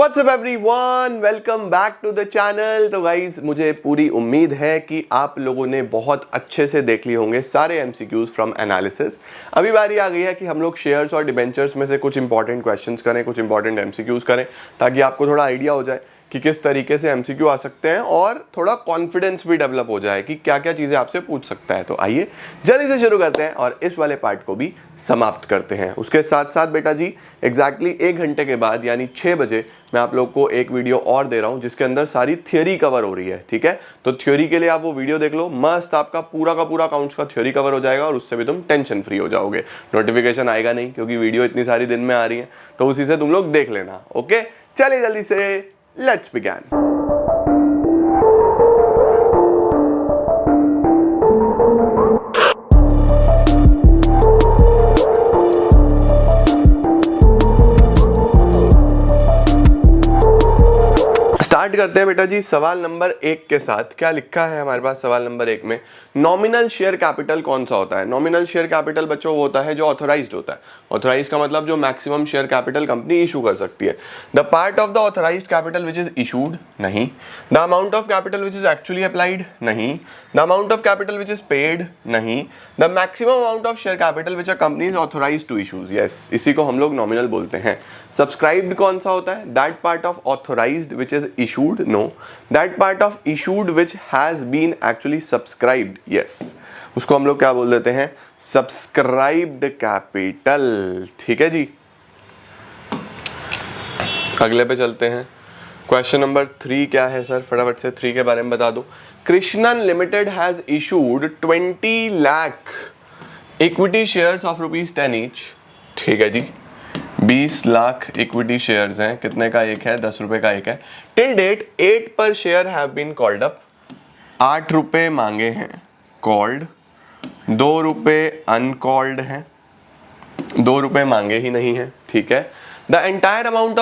WhatsApp everyone, welcome back to the channel. तो guys मुझे पूरी उम्मीद है कि आप लोगों ने बहुत अच्छे से देख लिए होंगे सारे एमसीक्यूज फ्रॉम एनालिसिस। अभी बारी आ गई है कि हम लोग शेयर्स और डिबेंचर्स में से कुछ इंपॉर्टेंट क्वेश्चंस करें, कुछ इंपॉर्टेंट एमसीक्यूज करें, ताकि आपको थोड़ा आइडिया हो जाए कि किस तरीके से एमसीक्यू आ सकते हैं और थोड़ा कॉन्फिडेंस भी डेवलप हो जाए कि क्या क्या चीज़ें आपसे पूछ सकता है। तो आइए जल्दी से शुरू करते हैं और इस वाले पार्ट को भी समाप्त करते हैं। उसके साथ साथ बेटा जी एग्जैक्टली 1 घंटे के बाद यानी 6 बजे मैं आप लोग को एक वीडियो और दे रहा हूं जिसके अंदर सारी थ्योरी कवर हो रही है। ठीक है, तो थ्योरी के लिए आप वो वीडियो देख लो, मस्त आपका पूरा का पूरा अकाउंट्स का थ्योरी कवर हो जाएगा और उससे भी तुम टेंशन फ्री हो जाओगे। नोटिफिकेशन आएगा नहीं क्योंकि वीडियो इतनी सारी दिन में आ रही है, तो उसी से तुम लोग देख लेना। ओके, चलिए जल्दी से लेट्स बिगिन। स्टार्ट करते हैं बेटा जी सवाल नंबर 1 के साथ। क्या लिखा है हमारे पास सवाल नंबर 1 में? नॉमिनल शेयर कैपिटल कौन सा होता है? नॉमिनल शेयर कैपिटल बच्चों वो होता है जो ऑथराइज्ड होता है। ऑथराइज्ड का मतलब जो maximum share capital company issue कर सकती है। The part of the authorised capital which is issued, नहीं। The amount of capital which is actually applied, नहीं। The amount of capital which is paid, नहीं। The maximum amount of share capital which a company is authorised to issues, yes, इसी को हम लोग nominal बोलते हैं। Subscribed कौन सा होता है? That part of authorised which is issued, no. That part of issued which has been actually subscribed, yes. उसको हम लोग क्या बोल देते हैं? Subscribed capital। ठीक है जी, अगले पे चलते हैं। क्वेश्चन नंबर 3 क्या है सर? फटाफट से 3 के बारे में बता दो। Krishnan limited has issued 20 lakh equity shares of ₹10 each. ठीक है जी, 20 लाख इक्विटी शेयर्स हैं। कितने का एक है? 10 रुपए का एक है। Till date 8 per share have been called up. 8 रुपए मांगे हैं कॉल्ड, 2 रुपए अनकॉल्ड हैं, 2 रुपए मांगे ही नहीं है। ठीक है, द एंटायर अमाउंट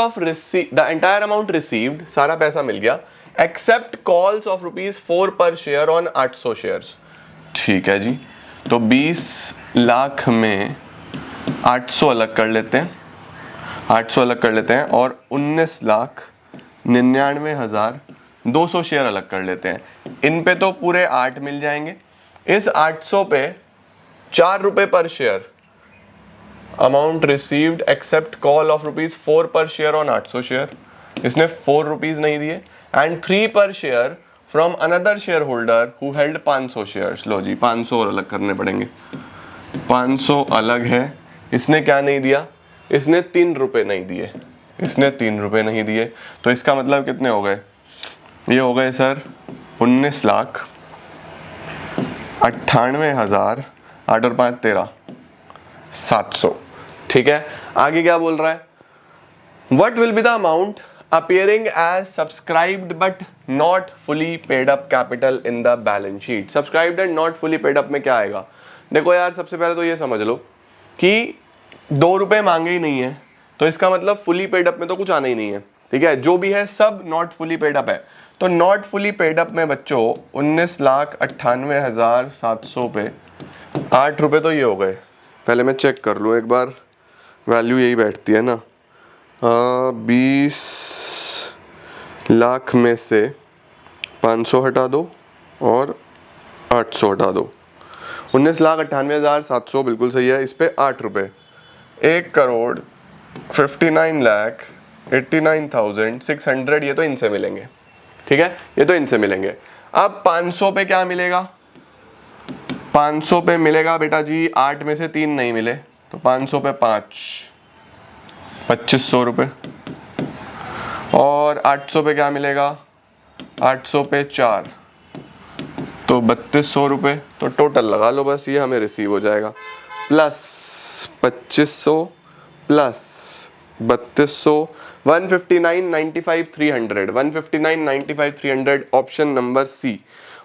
रिसीव्ड, सारा पैसा मिल गया, एक्सेप्ट कॉल्स ऑफ ₹4 पर शेयर ऑन 800 शेयर्स। ठीक है जी, तो 20 लाख में 800 अलग कर लेते हैं, 800 अलग कर लेते हैं और 19,99,200 शेयर अलग कर लेते हैं। इन पे तो पूरे 8 मिल जाएंगे। इस 800 पे 4 रुपए पर share, amount received accept call of ₹4 पर शेयर ऑन 800 शेयर, इसने 4 रुपीज नहीं दिए। And 3 per share from another share holder who held 500 shares. लो जी, 500 और अलग करने पड़ेंगे। 500 अलग है, इसने क्या नहीं दिया? इसने 3 रुपए नहीं दिए, इसने 3 रुपए नहीं दिए। तो इसका मतलब कितने हो गए? ये हो गए सर 19,98,000, 8 और 5 13, 700। ठीक है, आगे क्या बोल रहा है? What will be the amount appearing as subscribed but not fully paid up capital in the balance sheet? Subscribed and not fully paid up में क्या आएगा? देखो यार, सबसे पहले तो ये समझ लो कि 2 रुपए मांगे ही नहीं है, तो इसका मतलब फुली पेड अप में तो कुछ आना ही नहीं है। ठीक है, जो भी है सब नॉट फुली पेड अप है। तो नॉट फुली पेड अप में बच्चों 19,98,700 पे 8 रुपए तो ये हो गए। पहले मैं चेक कर लूँ एक बार, वैल्यू यही बैठती है ना। 20 लाख में से 500 हटा दो और 800 हटा दो, 19,98,700 बिल्कुल सही है। इस पे 8 रुपए, 1,59,89,600, ये तो इनसे मिलेंगे। ठीक है, ये तो इनसे मिलेंगे। अब 500 पे क्या मिलेगा? 500 पे मिलेगा बेटा जी, 8 में से 3 नहीं मिले, तो 500 पे 5, 2500 रुपए। और 800 पे क्या मिलेगा? 800 पे 4, तो 3200 रुपए। तो टोटल लगा लो बस, ये हमें रिसीव हो जाएगा। Plus 2500 plus 3200, 159,95,300, 159,95,300, option number C.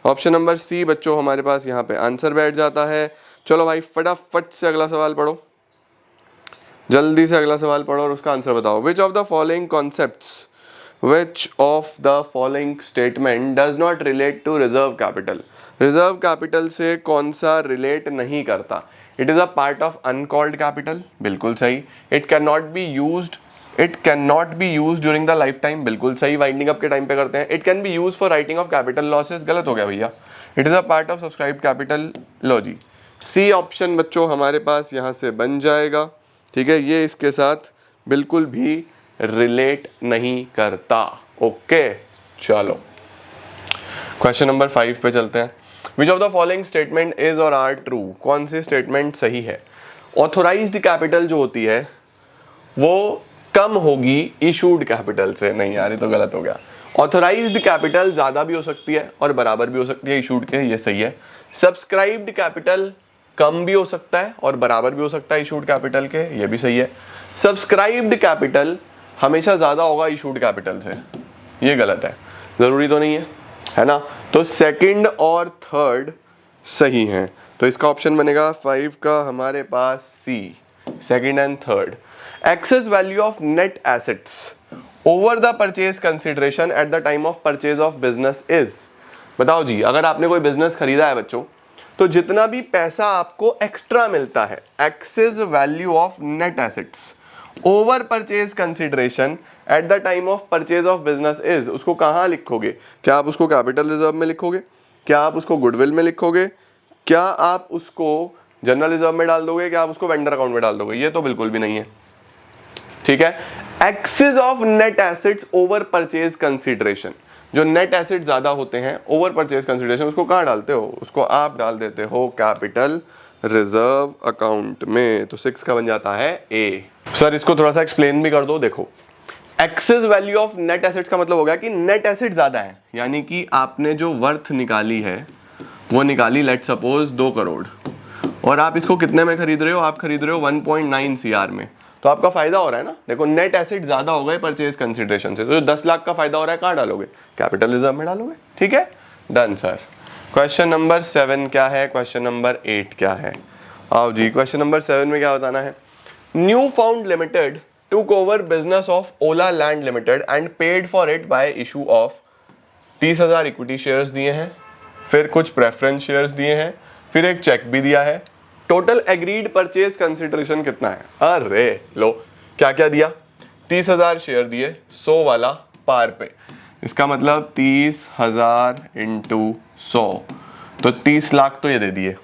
Option number C बच्चों हमारे पास यहाँ पे आंसर बैठ जाता है। चलो भाई फटाफट से अगला सवाल पढ़ो, जल्दी से अगला सवाल पढ़ो और उसका आंसर बताओ। Which of the following concepts, which of the following statement does not relate to reserve capital? Reserve capital से कौन सा रिलेट नहीं करता? It is a part of uncalled capital, बिल्कुल सही। It can not be used it can not be use during the lifetime, बिल्कुल सही, winding up के टाइम पे करते हैं। It can be use for writing off capital losses, गलत हो गया भैया। It is a part of subscribe capital, लो जी सी ऑप्शन बच्चों हमारे पास यहाँ से बन जाएगा। ठीक है, ये इसके साथ बिल्कुल भी रिलेट नहीं करता। ओके चलो क्वेश्चन नंबर 5 पे चलते हैं। विच of the following statement is और आर ट्रू, कौन सी स्टेटमेंट सही है? ऑथोराइज्ड कैपिटल जो होती है वो कम होगी इशूड कैपिटल से, नहीं यार ये तो गलत हो गया। ऑथोराइज्ड कैपिटल ज्यादा भी हो सकती है और बराबर भी हो सकती है इशूड के, ये सही है। सब्सक्राइब्ड कैपिटल कम भी हो सकता है और बराबर भी हो सकता है इशूड कैपिटल के, ये भी सही है। सब्सक्राइब्ड कैपिटल हमेशा ज्यादा होगा इशूड कैपिटल से, ये गलत है, जरूरी तो नहीं है ना। तो सेकंड और थर्ड सही है, तो इसका ऑप्शन बनेगा 5 का हमारे पास C, second and third. Excess value of net assets over the purchase consideration at the time of purchase of business is, बताओ जी, अगर आपने कोई बिजनेस खरीदा है बच्चों, तो जितना भी पैसा आपको एक्स्ट्रा मिलता है, excess value of net assets over purchase consideration at the time of purchase of business is, उसको कहाँ लिखोगे? क्या आप उसको कैपिटल रिजर्व में लिखोगे? क्या आप उसको गुडविल में लिखोगे? क्या आप उसको जनरल रिजर्व में डाल दोगे? क्या आप उसको वेंडर अकाउंट में डाल दोगे? ये तो बिल्कुल भी नहीं है। ठीक है, excess of net assets over purchase consideration, जो नेट एसेट ज्यादा होते हैं ओवर परचेज कंसिडरेशन, उसको कहाँ डालते हो? उसको आप डाल देते हो कैपिटल रिजर्व अकाउंट में, तो 6 का बन जाता है ए। सर इसको थोड़ा सा एक्सप्लेन भी कर दो। देखो, excess value of net assets का मतलब हो गया कि नेट एसेट ज्यादा है, यानी कि आपने जो वर्थ निकाली है वो निकाली लेट सपोज 2 करोड़, और आप इसको कितने में खरीद रहे हो? आप खरीद रहे हो 1.9 CR में, तो आपका फायदा हो रहा है ना। देखो नेट एसेट ज्यादा हो गए परचेज कंसिडरेशन से, तो जो 10 लाख का फायदा हो रहा है कहाँ डालोगे? कैपिटल रिजर्व में डालोगे। ठीक है, डन सर। क्वेश्चन नंबर 7 क्या है? क्वेश्चन नंबर 8 क्या है? आओ जी, क्वेश्चन नंबर 7 में क्या बताना है? New found limited took over business of Ola Land Limited and paid for it by issue of 30,000 equity shares दिए हैं, फिर कुछ प्रेफरेंस शेयर्स दिए हैं, फिर एक चेक भी दिया है। टोटल एग्रीड परचेज कंसिडरेशन कितना है? अरे लो, क्या क्या दिया? 30,000 शेयर दिए 100 वाला पार पे, इसका मतलब 30,000 इंटू 100, तो 30 लाख तो ये दे दिए।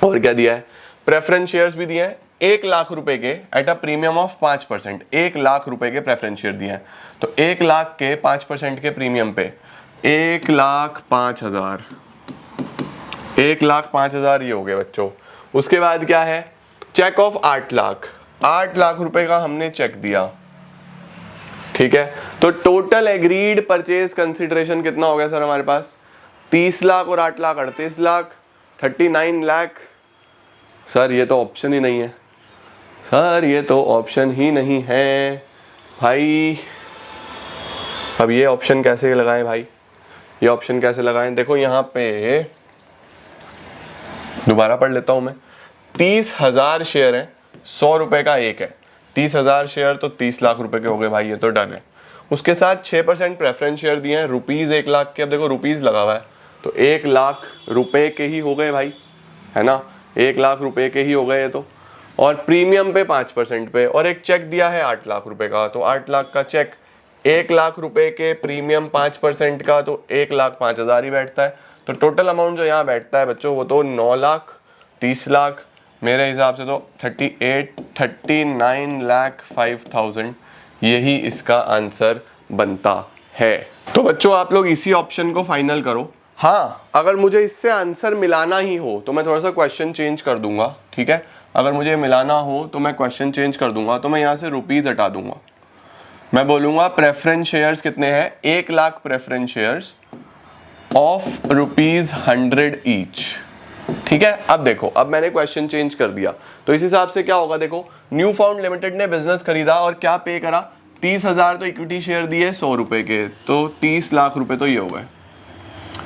और क्या दिया है? प्रेफरेंस शेयर्स भी दिए हैं 1 लाख रुपए के at a premium of 5%, 1 lakh रुपए के प्रेफरेंस शेयर दिए हैं, तो 1 लाख के 5% के प्रीमियम पे 1,05,000, 1,05,000 ये हो गए बच्चों। उसके बाद क्या है? चेक ऑफ 8 लाख, 8 लाख रुपए का हमने चेक दिया। ठीक है, तो टोटल एग्रीड परचेज कंसिडरेशन कितना हो गया सर हमारे पास? 30 लाख और 8 लाख 38 लाख, 39 लाख। सर ये तो ऑप्शन ही नहीं है, सर ये तो ऑप्शन ही नहीं है भाई। अब ये ऑप्शन कैसे लगाएं भाई? ये ऑप्शन कैसे लगाएं? देखो यहाँ पे दोबारा पढ़ लेता हूं मैं। 30,000 शेयर है, 100 रुपए का एक है, 30,000 शेयर तो 30 लाख रुपए के हो गए भाई, ये तो डन है। उसके साथ 6% प्रेफरेंस शेयर दिए हैं रुपीज 1 लाख के, अब देखो रुपीज लगा हुआ है, तो 1 लाख रुपए के ही हो गए भाई, है ना, 1 लाख रुपए के ही हो गए तो। और प्रीमियम पे 5% पे, और एक चेक दिया है 8 लाख रुपए का, तो 8 लाख का चेक, 1 लाख रुपए के प्रीमियम 5% का, तो 1,05,000 ही बैठता है। तो टोटल अमाउंट जो यहाँ बैठता है बच्चों वो तो 9 लाख 30 लाख, मेरे हिसाब से तो 39 लाख 5,000, यही इसका आंसर बनता है। तो बच्चों आप लोग इसी ऑप्शन को फाइनल करो। हाँ, अगर मुझे इससे आंसर मिलाना ही हो तो मैं थोड़ा सा क्वेश्चन चेंज कर दूंगा। ठीक है, अगर मुझे मिलाना हो तो मैं क्वेश्चन चेंज कर दूंगा, तो मैं यहाँ से रुपीज हटा दूंगा, मैं बोलूंगा प्रेफरेंस शेयर्स कितने हैं? 1 lakh preference shares of ₹100 each. ठीक है, अब देखो, अब मैंने क्वेश्चन चेंज कर दिया, तो इस हिसाब से क्या होगा? देखो, न्यू फाउंड लिमिटेड ने बिजनेस खरीदा और क्या पे करा? 30,000 तो इक्विटी शेयर दिए 100 रुपए के, तो 30 लाख रुपए तो ये हो गए।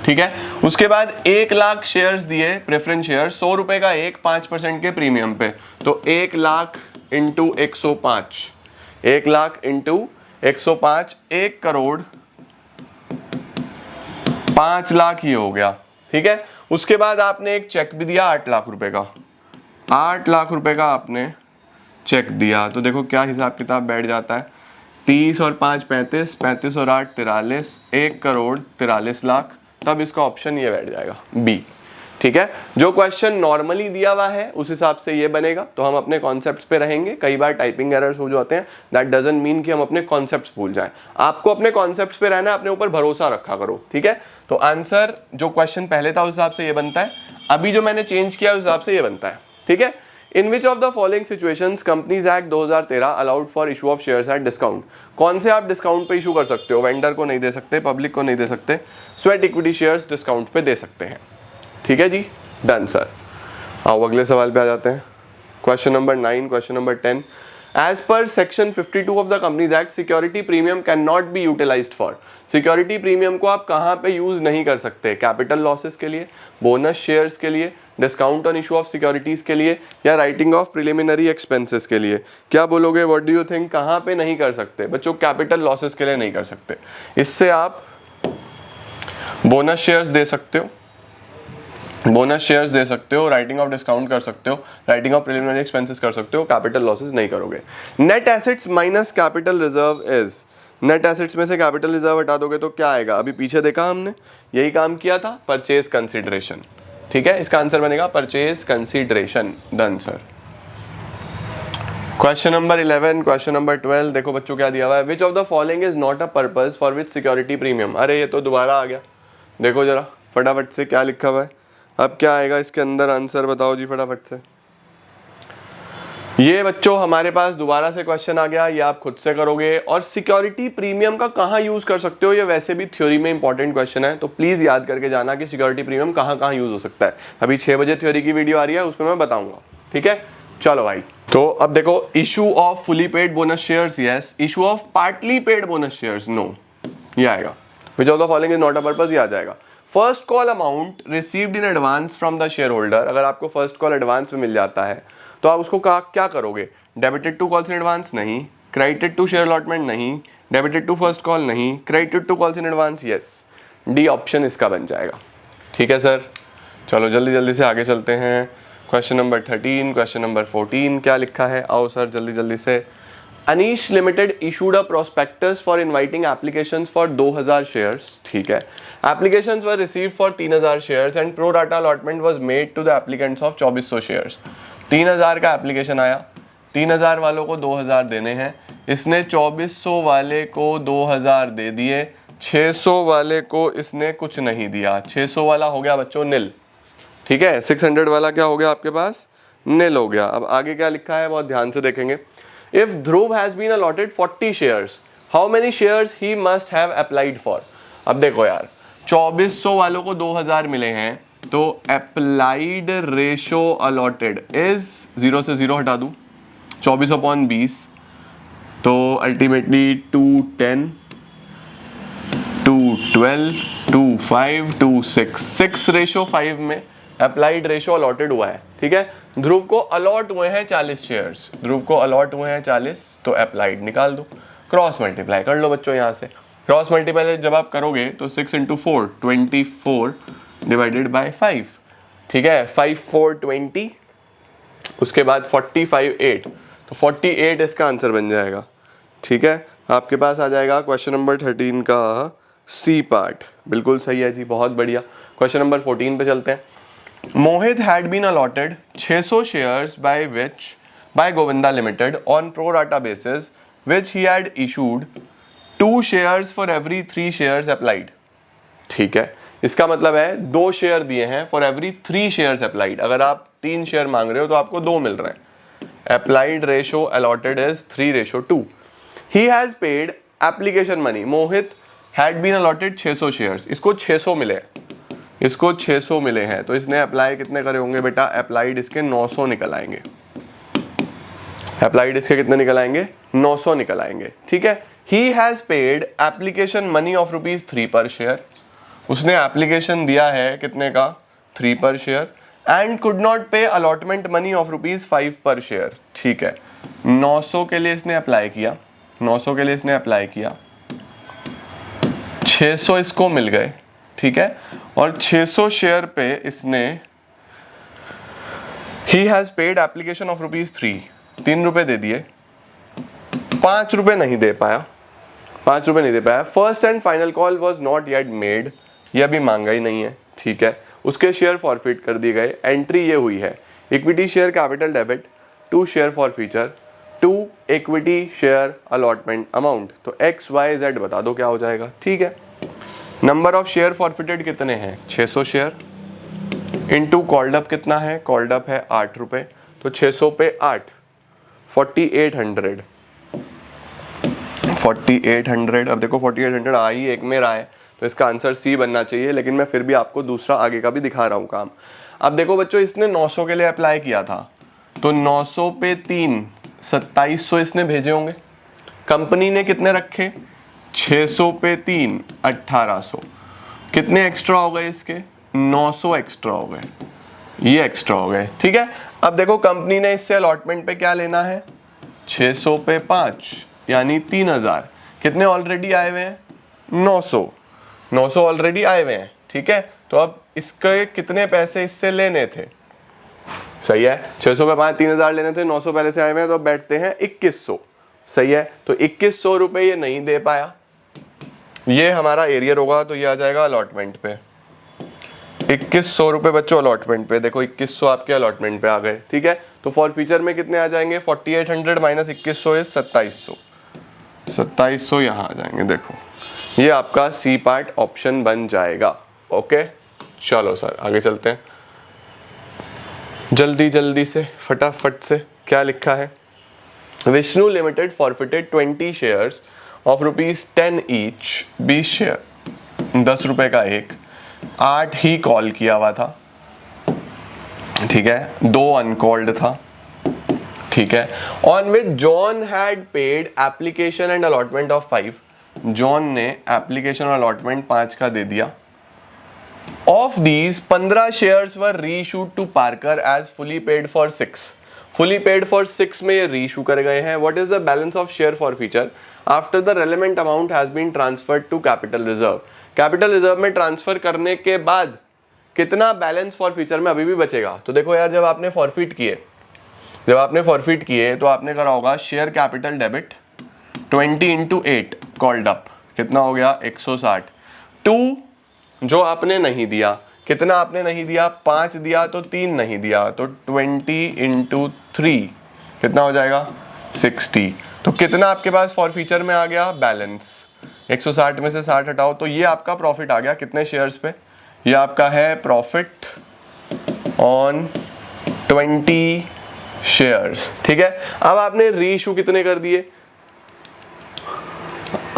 ठीक है, उसके बाद 1 लाख शेयर्स दिए प्रेफरेंस शेयर, 100 रुपए का एक, 5% के प्रीमियम पे, तो 1 लाख इंटू 105, 1 लाख इंटू 105, 1 करोड़ 5 लाख ही हो गया। ठीक है, उसके बाद आपने एक चेक भी दिया 8 लाख रुपए का, 8 लाख रुपए का आपने चेक दिया तो देखो क्या हिसाब किताब बैठ जाता है, 30 और 5 35, 35 और 8 43, 1,43,00,000, तब इसका ऑप्शन ये बैठ जाएगा बी। ठीक है, जो क्वेश्चन नॉर्मली दिया हुआ है उस हिसाब से ये बनेगा, तो हम अपने कॉन्सेप्ट्स पे रहेंगे। कई बार टाइपिंग एरर्स हो जाते हैं, दैट डजंट मीन कि हम अपने कॉन्सेप्ट्स भूल जाएं। आपको अपने कॉन्सेप्ट्स पे रहना है, अपने ऊपर भरोसा रखा करो। ठीक है, तो आंसर जो क्वेश्चन पहले था उस हिसाब से ये बनता है, अभी जो मैंने चेंज किया उस हिसाब से ये बनता है। ठीक है, in which of the following situations Companies act 2013 allowed for issue of shares at discount. कौन से आप डिस्काउंट पे इशू कर सकते हो? वेंडर को नहीं दे सकते, पब्लिक को नहीं दे सकते, स्वेट इक्विटी शेयर्स डिस्काउंट पे दे सकते हैं। ठीक है जी, डन सर। आओ अगले सवाल पे आ जाते हैं। Question number 9, question number 10। As per section 52 of the companies act security premium can not be utilised for. Security premium को आप कहां पे यूज नहीं कर सकते? कैपिटल लॉसेस के लिए, बोनस शेयर्स के लिए, discount on issue of securities के लिए, या राइटिंग ऑफ प्रिलिमिनरी एक्सपेंसेस के लिए? क्या बोलोगे? व्हाट डू यू थिंक, कहां पे नहीं कर सकते बच्चों? कैपिटल लॉसेस के लिए नहीं कर सकते। इससे आप बोनस शेयर्स दे सकते हो, बोनस शेयर्स दे सकते हो, राइटिंग ऑफ डिस्काउंट कर सकते हो, राइटिंग ऑफ प्रिलिमिनरी एक्सपेंसेस कर सकते हो, कैपिटल लॉसेस नहीं करोगे। Net assets minus capital reserve is, net assets में से कैपिटल रिजर्व हटा दोगे तो क्या आएगा? अभी पीछे देखा हमने, यही काम किया था, परचेज कंसीडरेशन। ठीक है, इसका आंसर बनेगा purchase consideration. Done sir. Question number 11, question number 12, देखो बच्चों क्या दिया हुआ है। Which of the following is not a purpose for which security premium. अरे ये तो दोबारा आ गया, देखो जरा फटाफट से क्या लिखा हुआ है। अब क्या आएगा इसके अंदर आंसर, बताओ जी फटाफट से। ये बच्चों हमारे पास दोबारा से क्वेश्चन आ गया, ये आप खुद से करोगे। और सिक्योरिटी प्रीमियम का कहां यूज कर सकते हो, ये वैसे भी थ्योरी में इंपॉर्टेंट क्वेश्चन है, तो प्लीज याद करके जाना कि सिक्योरिटी प्रीमियम कहां कहां यूज हो सकता है। अभी 6 बजे थ्योरी की वीडियो आ रही है, उसमें मैं बताऊंगा। ठीक है, चलो भाई। तो अब देखो, issue of fully paid bonus shares yes, issue of partly paid bonus shares no, ये आएगा। Which of the following is not a purpose, ये आ जाएगा। First call amount received in advance from the shareholder, अगर आपको first call advance में मिल जाता है तो आप उसको क्या करोगे? Debited to calls in advance नहीं, क्रेडिटेड टू शेयर अलॉटमेंट नहीं, डेबिटेड टू फर्स्ट कॉल नहीं, credited to calls in advance yes, D option इसका बन जाएगा। ठीक है सर, चलो जल्दी जल्दी से आगे चलते हैं। क्वेश्चन नंबर 13, क्वेश्चन नंबर 14, क्या लिखा है? आओ सर जल्दी जल्दी से। Anish limited issued a prospectus for inviting applications for 2000 shares. ठीक है, applications were received for 3000 shares and pro rata allotment was made to the applicants of 2400 shares. 3000 का एप्लीकेशन आया, 3000 वालों को 2000 देने हैं, इसने 2400 वाले को 2000 दे दिए, 600 वाले को इसने कुछ नहीं दिया। 600 वाला हो गया बच्चों निल। ठीक है, 600 वाला क्या हो गया आपके पास? निल हो गया। अब आगे क्या लिखा है बहुत ध्यान से देखेंगे। If Dhruv has been allotted 40 shares, how many shares he must have applied for? अब देखो यार, 2400 वालों को 2000 मिले हैं, तो अप्लाइड रेशो अलॉटेड इज 0 से 0 हटा दूं, 24/20, तो अल्टीमेटली 210, 212, 25, 26, 6:5 में अप्लाइड रेशो अलॉटेड हुआ है। ठीक है, ध्रुव को अलॉट हुए हैं 40 शेयर्स, ध्रुव को अलॉट हुए हैं 40, तो अप्लाइड निकाल दो, क्रॉस मल्टीप्लाई कर लो बच्चों। यहाँ से क्रॉस मल्टीप्लाई जब आप करोगे तो 6 × 4 24 डिवाइडेड बाय 5। ठीक है, 5 4 20, उसके बाद 45 8, तो 48 इसका आंसर बन जाएगा। ठीक है, आपके पास आ जाएगा क्वेश्चन नंबर 13 का सी पार्ट। बिल्कुल सही है जी, बहुत बढ़िया। क्वेश्चन नंबर 14 पे चलते हैं। Mohit had been allotted 600 shares by Govinda Limited on pro rata basis, which he had issued 2 shares for every 3 shares applied. ठीक है, इसका मतलब है 2 शेयर दिए हैं for every 3 shares applied। अगर आप 3 शेयर मांग रहे हो तो आपको 2 मिल रहे हैं। Applied ratio allotted is 3:2। He has paid application money। Mohit had been allotted 600 shares, इसको 600 मिले, इसको 600 मिले हैं, तो इसने अप्लाई कितने करे होंगे बेटा? अप्लाइड इसके 900 निकल आएंगे, अप्लाइड इसके कितने निकल आएंगे? 900 निकल आएंगे। ठीक है, he has paid application money of ₹3 per share, उसने एप्लीकेशन दिया है कितने का? 3 per share, and could not पे अलॉटमेंट मनी ऑफ ₹5 पर शेयर। ठीक है, 900 के लिए इसने अप्लाई किया, 900 के लिए इसने अप्लाई किया, 600 इसको मिल गए। ठीक है, और 600 शेयर पे इसने he has paid application of ₹3, 3 रुपए दे दिए, 5 रुपए नहीं दे पाया, 5 रुपए नहीं दे पाया। First and final call was not yet made, ये अभी मांगा ही नहीं है, ठीक है। उसके शेयर फॉरफिट कर दिए गए। एंट्री ये हुई है, equity share capital debit, 2 share for feature, 2 equity share allotment amount. तो एक्स वाई जेड बता दो क्या हो जाएगा, ठीक है। नंबर ऑफ शेयर फॉरफिटेड कितने हैं, 600 शेयर, इनटू कॉल्ड अप कितना है, कॉल्ड अप है 8 रुपए, तो 600 पे 8, 4800, 4800। अब देखो 4800 आ ही एक में रहा है, तो इसका आंसर सी बनना चाहिए, लेकिन मैं फिर भी आपको दूसरा आगे का भी दिखा रहा हूँ काम। अब देखो बच्चों, इसने 900 के लिए अप्लाई किया था, तो 900 पे 3, 2700 इसने भेजे होंगे। कंपनी ने कितने रखे, 600 पे 3, 1800। कितने एक्स्ट्रा हो गए इसके, 900 एक्स्ट्रा हो गए, ये एक्स्ट्रा हो गए, ठीक है। अब देखो कंपनी ने इससे अलॉटमेंट पे क्या लेना है, 600 पे 5 यानी 3000। कितने ऑलरेडी आए हुए हैं, 900 ऑलरेडी आए हुए हैं, ठीक है। तो अब इसके कितने पैसे इससे लेने थे, सही है। 600 पे 5, 3000 लेने थे, 900 पहले से आए हुए हैं, तो अब बैठते हैं 2100, सही है। तो 2100 रुपए ये नहीं दे पाया, ये हमारा एरियर होगा, तो ये आ जाएगा अलॉटमेंट पे। 2100 रुपए बच्चों अलॉटमेंट पे, देखो 2100 आपके अलॉटमेंट पे आ गए, ठीक है। तो फॉर फ्यूचर में कितने आ जाएंगे, 4800 माइनस 2100 इज 2700, 2700 यहाँ आ जाएंगे। देखो ये आपका सी पार्ट ऑप्शन बन जाएगा, ओके। चलो सर आगे चलते हैं, जल्दी जल्दी से फटाफट से। क्या लिखा है, Vishnu limited forfeited 20 shares of ₹10 each, 20 share, 10 रुपए का एक, 8 ही कॉल किया हुआ था, ठीक है, 2 अनकॉल्ड था, ठीक है। On which John had paid application and allotment of 5, John ने एप्लीकेशन और अलॉटमेंट 5 का दे दिया। Of these 15 shares were reissued to Parker as fully paid for 6, fully paid for 6 में ये रीइश्यू कर गए हैं। What is the balance of share forfeiture after the relevant amount has been transferred to capital reserve, capital reserve में transfer करने के बाद कितना बैलेंस फॉर फ्यूचर में अभी भी बचेगा। तो देखो यार, जब आपने फॉरफिट किए तो आपने करा होगा share capital debit 20 into 8 called up, कितना हो गया 160, 2 जो आपने नहीं दिया, कितना आपने नहीं दिया, 5 दिया तो 3 नहीं दिया, तो 20 इंटू 3 कितना हो जाएगा 60। तो कितना आपके पास फॉर फ्यूचर में आ गया बैलेंस, 160 में से 60 हटाओ, तो ये आपका प्रॉफिट आ गया कितने शेयर्स पे, ये आपका है प्रॉफिट ऑन 20 शेयर्स, ठीक है। अब आपने रीइश्यू कितने कर दिए,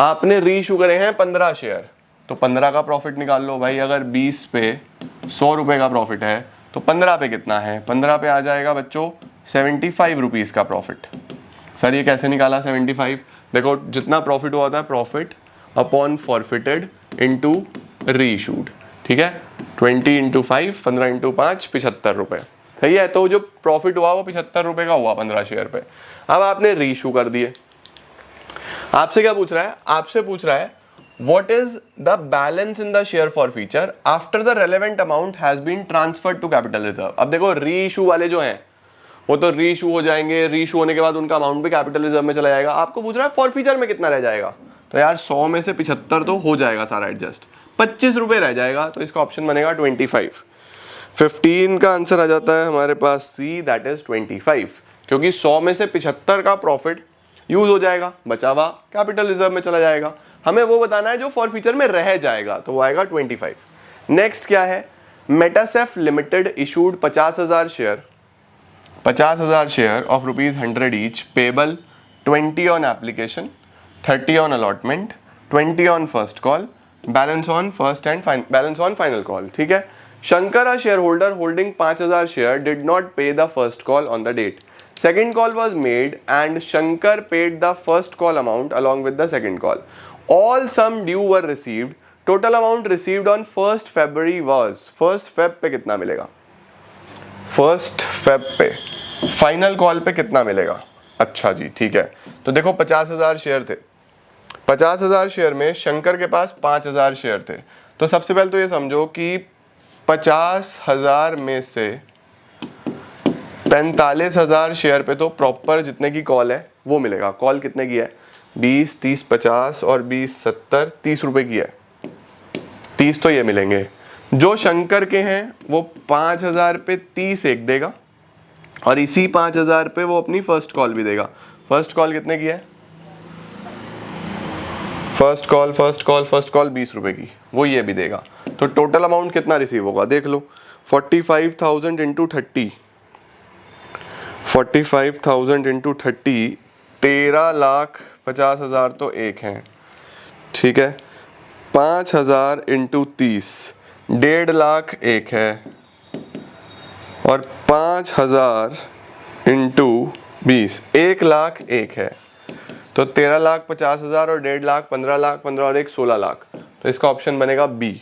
आपने रीइश्यू करे हैं 15 शेयर, तो 15 का प्रॉफिट निकाल लो भाई। अगर 20 पे 100 रुपए का प्रॉफिट है तो 15 पे कितना है, 15 पे आ जाएगा बच्चों 75 रुपीज का प्रॉफिट। सर ये कैसे निकाला 75, देखो जितना प्रॉफिट हुआ था profit upon forfeited into reissued, ठीक है। 20 इंटू 5, 15 इंटू 5, 75 रुपए, सही है। तो जो प्रॉफिट हुआ वो 75 रुपए का हुआ 15 शेयर पे। अब आपने रीइश्यू कर दिए, आपसे क्या पूछ रहा है, आपसे पूछ रहा है what is the balance in the share forfeiture after the relevant amount has been transferred to capital reserve. अब देखो रीइश्यू वाले जो हैं वो तो रीइश्यू हो जाएंगे, रीइश्यू होने के बाद उनका अमाउंट भी कैपिटल रिजर्व में चला जाएगा। आपको पूछ रहा है फॉर फ्यूचर में कितना रह जाएगा, तो यार 100 में से 75 तो हो जाएगा सारा एडजस्ट, 25 रुपए रह जाएगा, तो इसका ऑप्शन बनेगा 25। 15 का आंसर आ जाता है हमारे पास सी, दैट इज 25, क्योंकि 100 में से 75 का प्रॉफिट यूज हो जाएगा, बचा हुआ कैपिटल रिजर्व में चला जाएगा। हमें वो बताना है जो फॉर फ्यूचर में रह जाएगा, तो वो आएगा 25। नेक्स्ट क्या है, Metasafe limited issued 50,000 share, 50,000 share of ₹100 each, payable 20 on application, 30 on allotment, 20 on first call, balance on first and balance on final call, ठीक है। Shankar a share holder holding 5,000 share did not pay the first call on the date, second call was made and Shankar paid the first call amount along with the second call. All sum due were received. Total amount received on 1st February was, 1st Feb पे कितना मिलेगा, 1st Feb पे final call पे कितना मिलेगा। अच्छा जी ठीक है, तो देखो 50,000 शेयर थे, 50,000 शेयर में शंकर के पास 5,000 शेयर थे। तो सबसे पहले तो ये समझो कि 50,000 में से 45,000 शेयर पे तो प्रॉपर जितने की कॉल है वो मिलेगा। कॉल कितने की है? 20, 30, 50 और 20, 70, 30 रुपए की है। 30 तो ये मिलेंगे। जो शंकर के हैं वो 5,000 पे 30 एक देगा और इसी 5,000 पे वो अपनी फर्स्ट कॉल भी देगा। फर्स्ट कॉल कितने की है? फर्स्ट कॉल 20 रुपए की, वो ये भी देगा। तो टोटल अमाउंट कितना रिसीव होगा देख लो। 45,000 इंटू 30, 45,000 इंटू 30, 13,50,000 तो एक है, ठीक है। 5,000 इंटू 30, 1.5 लाख एक है और 5,000 इंटू 20, 1 लाख एक है। तो 13,50,000 और 1.5 लाख, 15 लाख, 15 और 1, 16 लाख। तो इसका ऑप्शन बनेगा बी।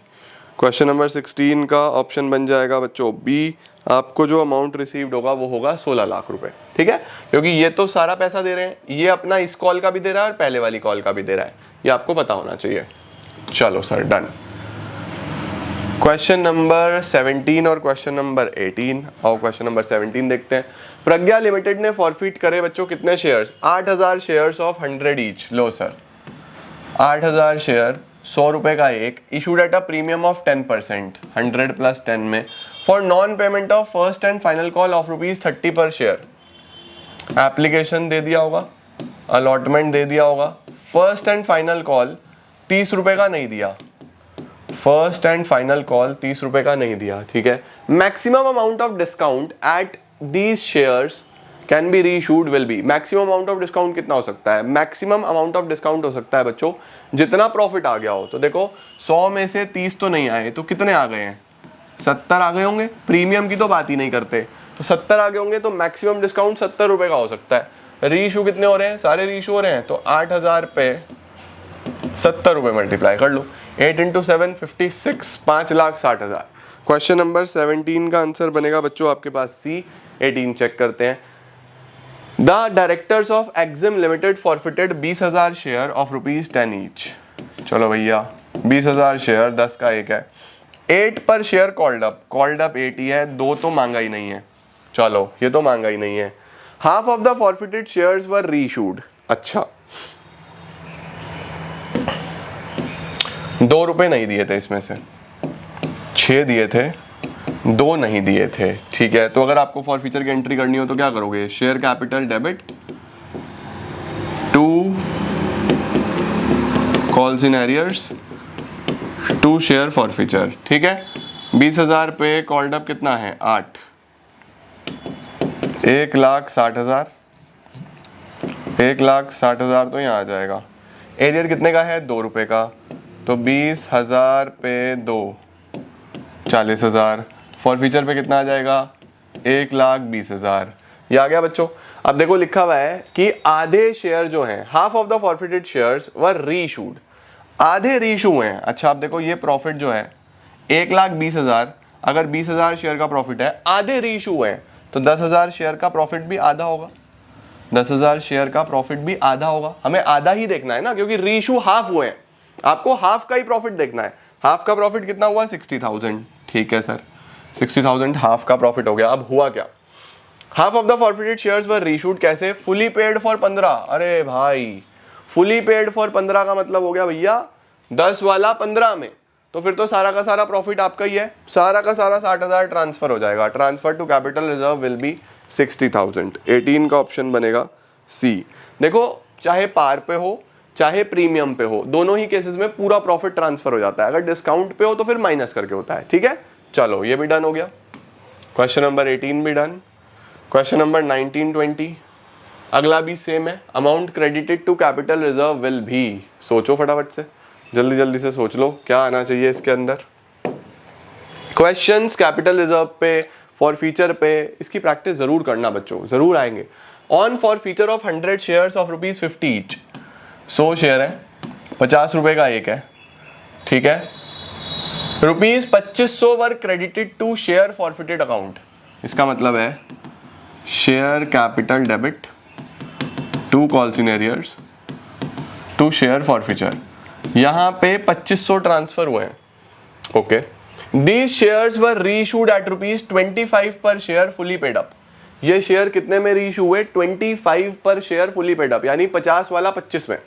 क्वेश्चन नंबर 16 का ऑप्शन बन जाएगा बच्चों बी। आपको जो अमाउंट रिसीव्ड होगा वो होगा 16 लाख रुपए, ठीक है। क्योंकि ये तो सारा पैसा दे रहे हैं, ये अपना इस कॉल का भी दे रहा है और पहले वाली कॉल का भी दे रहा है, ये आपको पता होना चाहिए। चलो सर डन। क्वेश्चन नंबर 17 और क्वेश्चन नंबर 18 और क्वेश्चन नंबर 17 देखते हैं। प्रज्ञा लिमिटेड ने फॉरफिट करे बच्चों कितने shares? 8,000 shares of 100 each. Low sir, 8,000 share 100 रुपए का एक, issued at a premium of 10%, 100 plus 10 में, for non payment of first and final call of ₹30 पर शेयर। एप्लीकेशन दे दिया होगा, अलॉटमेंट दे दिया होगा, फर्स्ट एंड फाइनल कॉल 30 रुपए का नहीं दिया, फर्स्ट एंड फाइनल कॉल 30 रुपए का नहीं दिया, ठीक है। Maximum amount of discount at these shares can be reissued will be. Maximum amount of discount कितना हो सकता है? मैक्सिमम अमाउंट ऑफ डिस्काउंट हो सकता है बच्चों जितना प्रॉफिट आ गया हो। तो देखो 100 में से 30 तो नहीं आए, तो कितने आ गए हैं? 70 आ गए होंगे। प्रीमियम की तो बात ही नहीं करते, तो 70 आ गए होंगे। तो मैक्सिमम डिस्काउंट 70 रुपए का हो सकता है। रीइशू कितने हो रहे हैं? सारे रीइशू हो रहे हैं, तो 8,000 पे 70 रुपए मल्टीप्लाई कर लो, 8 इंटू 7 56, 5,60,000। क्वेश्चन नंबर 17 का आंसर बनेगा बच्चों आपके पास सी। 18 चेक करते हैं। The directors of Exim limited forfeited 20,000 share of ₹10 each. चलो भैया 20,000 शेयर, 10 का एक है, 8 पर शेयर कॉल्ड अप 8 ही है, 2 तो मांगा ही नहीं है। चलो ये तो मांगा ही नहीं है। Half of the forfeited shares were reissued. अच्छा 2 रुपए नहीं दिए थे, इसमें से 6 दिए थे, 2 नहीं दिए थे, ठीक है। तो अगर आपको फॉर फीचर की एंट्री करनी हो तो क्या करोगे? Share capital debit to calls in arrears to share forfeiture, ठीक है। 20,000 पे कॉल्ड अप कितना है? 8, 1,60,000, 1,60,000 तो यहाँ आ जाएगा। एरियर कितने का है? 2 रुपए का, तो 20,000 पे 2, 40,000। फॉर फीचर पे कितना आ जाएगा? 1,20,000। ये आ गया बच्चों। अब देखो लिखा हुआ है कि आधे शेयर जो हैं, half of the forfeited shares were reissued, आधे रीइशू हुए हैं। अच्छा अब देखो ये प्रॉफिट जो है 1,20,000, अगर 20,000 शेयर का प्रॉफिट है, आधे रीइशू हुए हैं, तो 10,000 शेयर का प्रॉफिट भी आधा होगा। 10,000 शेयर का प्रॉफिट भी आधा होगा। हमें आधा ही देखना है ना, क्योंकि रीइशू हाफ हुए हैं, आपको हाफ का ही प्रॉफिट देखना है। हाफ का प्रॉफिट कितना हुआ? 60,000, ठीक है सर, 60,000 हाफ का प्रॉफिट हो गया। अब हुआ क्या? Half of the forfeited shares were reissued कैसे? Fully paid for 15। अरे भाई फुली पेड फॉर 15 का मतलब हो गया भैया 10 वाला 15 में, तो फिर तो सारा का सारा प्रॉफिट आपका ही है, सारा का सारा 60,000 ट्रांसफर हो जाएगा। Transfer to capital reserve will be 60,000। 18 का ऑप्शन बनेगा सी। देखो चाहे पार पे हो चाहे प्रीमियम पे हो, दोनों ही केसेस में पूरा प्रॉफिट ट्रांसफर हो जाता है। अगर डिस्काउंट पे हो तो फिर माइनस करके होता है, ठीक है। चलो ये भी डन हो गया। क्वेश्चन नंबर 18 भी डन। क्वेश्चन नंबर 19, 20 अगला भी सेम है। Amount credited to capital reserve will भी। सोचो फटाफट से, जल्दी जल्दी से सोच लो क्या आना चाहिए इसके अंदर। क्वेश्चंस कैपिटल रिजर्व पे, फॉर फीचर पे, इसकी प्रैक्टिस जरूर करना बच्चों, जरूर आएंगे। On forfeiture of 100 shares of ₹50 each. 100 share है, 50 रुपए का एक है, ठीक है। ₹2500 were credited to share forfeited account. इसका मतलब है share capital debit to calls in arrears to share forfeiture. यहां पे 2500 ट्रांसफर हुए हैं, okay. These shares were reissued at ₹25 पर शेयर फुली पेड अप। ये शेयर कितने में रीइशू हुए? 25 पर शेयर फुली पेड अप, यानी 50 वाला 25 में,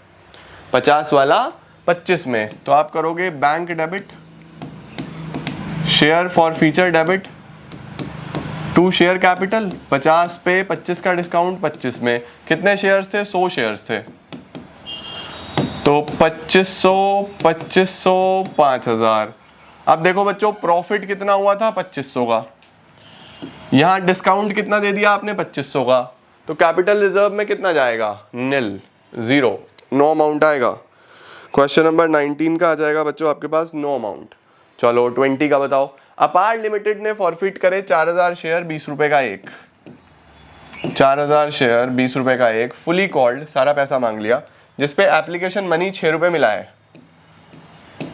50 वाला 25 में। तो आप करोगे bank debit, share forfeiture debit to share capital, 50 पे 25 का डिस्काउंट 25 में। कितने शेयर्स थे? 100 शेयर्स थे, तो 2500 2500 5000। अब देखो बच्चों प्रॉफिट कितना हुआ था? 2500 का। यहां डिस्काउंट कितना दे दिया आपने? 2500 का। तो कैपिटल रिजर्व में कितना जाएगा? निल, जीरो, नो अमाउंट आएगा। क्वेश्चन नंबर 19 का आ जाएगा बच्चों आपके पास नो अमाउंट। चलो 20 का बताओ। अपार लिमिटेड ने फॉरफिट करे 4000 शेयर 20 रुपए का एक, 4000 शेयर 20 रुपए का एक, फुली कॉल्ड, सारा पैसा मांग लिया, जिसपे एप्लीकेशन मनी 6 रुपए मिला है,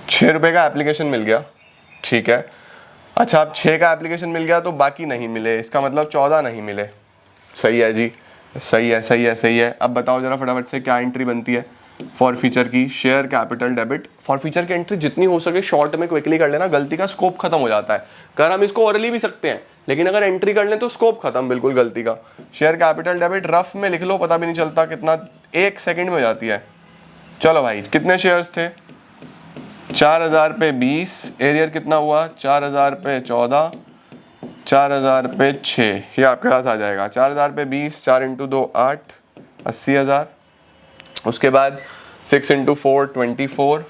6 रुपए का एप्लीकेशन मिल गया, ठीक है। अच्छा अब 6 का एप्लीकेशन मिल गया तो बाकी नहीं मिले, इसका मतलब 14 नहीं मिले। सही है जी, सही है सही है सही है। अब बताओ जरा फटाफट से क्या एंट्री बनती है फॉर फीचर की? Share capital debit. For feature की एंट्री जितनी हो सके शॉर्ट में क्विकली कर लेना, गलती का स्कोप खत्म हो जाता है। कर हम इसको ओरली भी सकते हैं, लेकिन अगर एंट्री कर लें तो स्कोप खत्म बिल्कुल गलती का। शेयर कैपिटल डेबिट रफ में लिख लो, पता भी नहीं चलता कितना, 1 सेकंड में हो जाती है। चलो भाई कितने शेयर्स थे? 4000 पे 20, एरियर कितना हुआ? 4000 पे 14, 4000 पे 6, ये आपके पास आ जाएगा। 4000 पे 20, 4 इंटू 2 8, 80,000। उसके बाद 6 इंटू 4 24,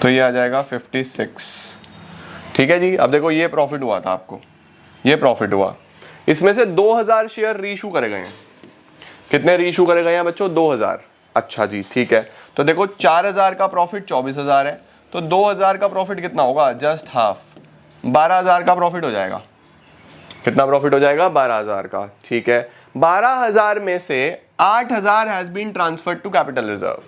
तो ये आ जाएगा 56। ठीक है जी। अब देखो ये प्रॉफिट हुआ था आपको, ये प्रॉफिट हुआ। इसमें से 2000 शेयर रीइशू करे गए हैं। कितने रीइशू करे गए हैं बच्चों? 2000। अच्छा जी ठीक है। तो देखो 4000 का प्रॉफिट 24,000 है, तो 2000 का प्रॉफिट कितना होगा? जस्ट हाफ, 12,000 का प्रॉफिट हो जाएगा। कितना प्रॉफिट हो जाएगा? 12,000 का, ठीक है। 12,000 में से 8,000 has been transferred to capital reserve.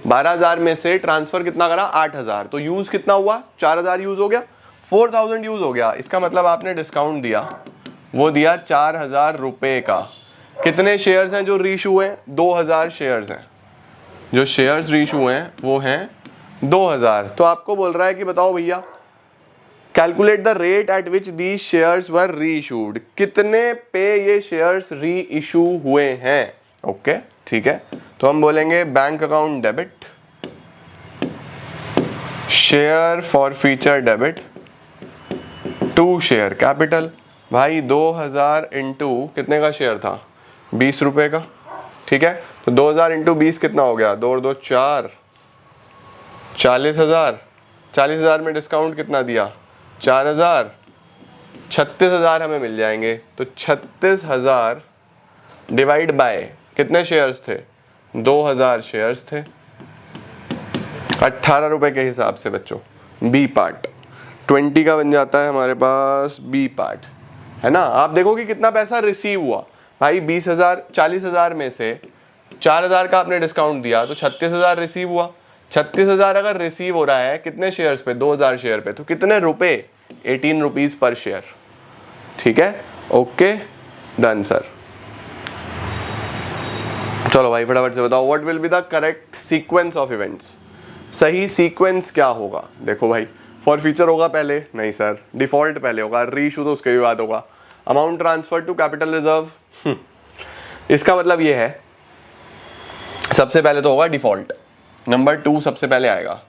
12,000 में से ट्रांसफर कितना करा? 8,000। तो यूज कितना हुआ? 4,000 यूज हो गया, 4,000 यूज हो गया। इसका मतलब आपने डिस्काउंट दिया, वो दिया 4,000 रुपए का। कितने शेयर्स हैं जो रीइशू हुए? 2,000 शेयर्स हैं। जो शेयर्स रीइशू हुए हैं वो हैं 2,000। तो आपको बोल रहा है कि बताओ भैया calculate the rate at which these shares were reissued. कितने पे ये शेयर्स री इशू हुए हैं? ओके ठीक है। तो हम बोलेंगे bank account debit, share forfeiture debit to share capital. भाई 2000 इंटू कितने का शेयर था? 20 रुपए का, ठीक है। तो 2000 इंटू 20 कितना हो गया? 2 और 2 4, 40,000। 40,000 में डिस्काउंट कितना दिया? 4,000, 36,000 हमें मिल जाएंगे। तो 36,000 डिवाइड बाय कितने शेयर्स थे? 2,000 शेयर्स थे, 18 रुपए के हिसाब से बच्चों। बी पार्ट 20 का बन जाता है हमारे पास बी पार्ट, है ना। आप देखो कि कितना पैसा रिसीव हुआ भाई। 20,000, 40,000 में से 4,000 का आपने डिस्काउंट दिया तो 36,000 रिसीव हुआ। 36,000 अगर रिसीव हो रहा है कितने शेयर्स पे? 2,000 शेयर पे, तो कितने रुपए? 18 रुपीज पर शेयर, ठीक है। Okay done sir. चलो भाई फटाफट से बताओ what will be the correct sequence of events. सही सीक्वेंस क्या होगा? देखो भाई फॉर फ्यूचर होगा पहले, नहीं सर डिफॉल्ट पहले होगा, रीइशू तो उसके भी बाद होगा। Amount transfer to capital reserve, इसका मतलब ये है सबसे पहले तो होगा डिफॉल्ट, नंबर 2 सबसे पहले आएगा,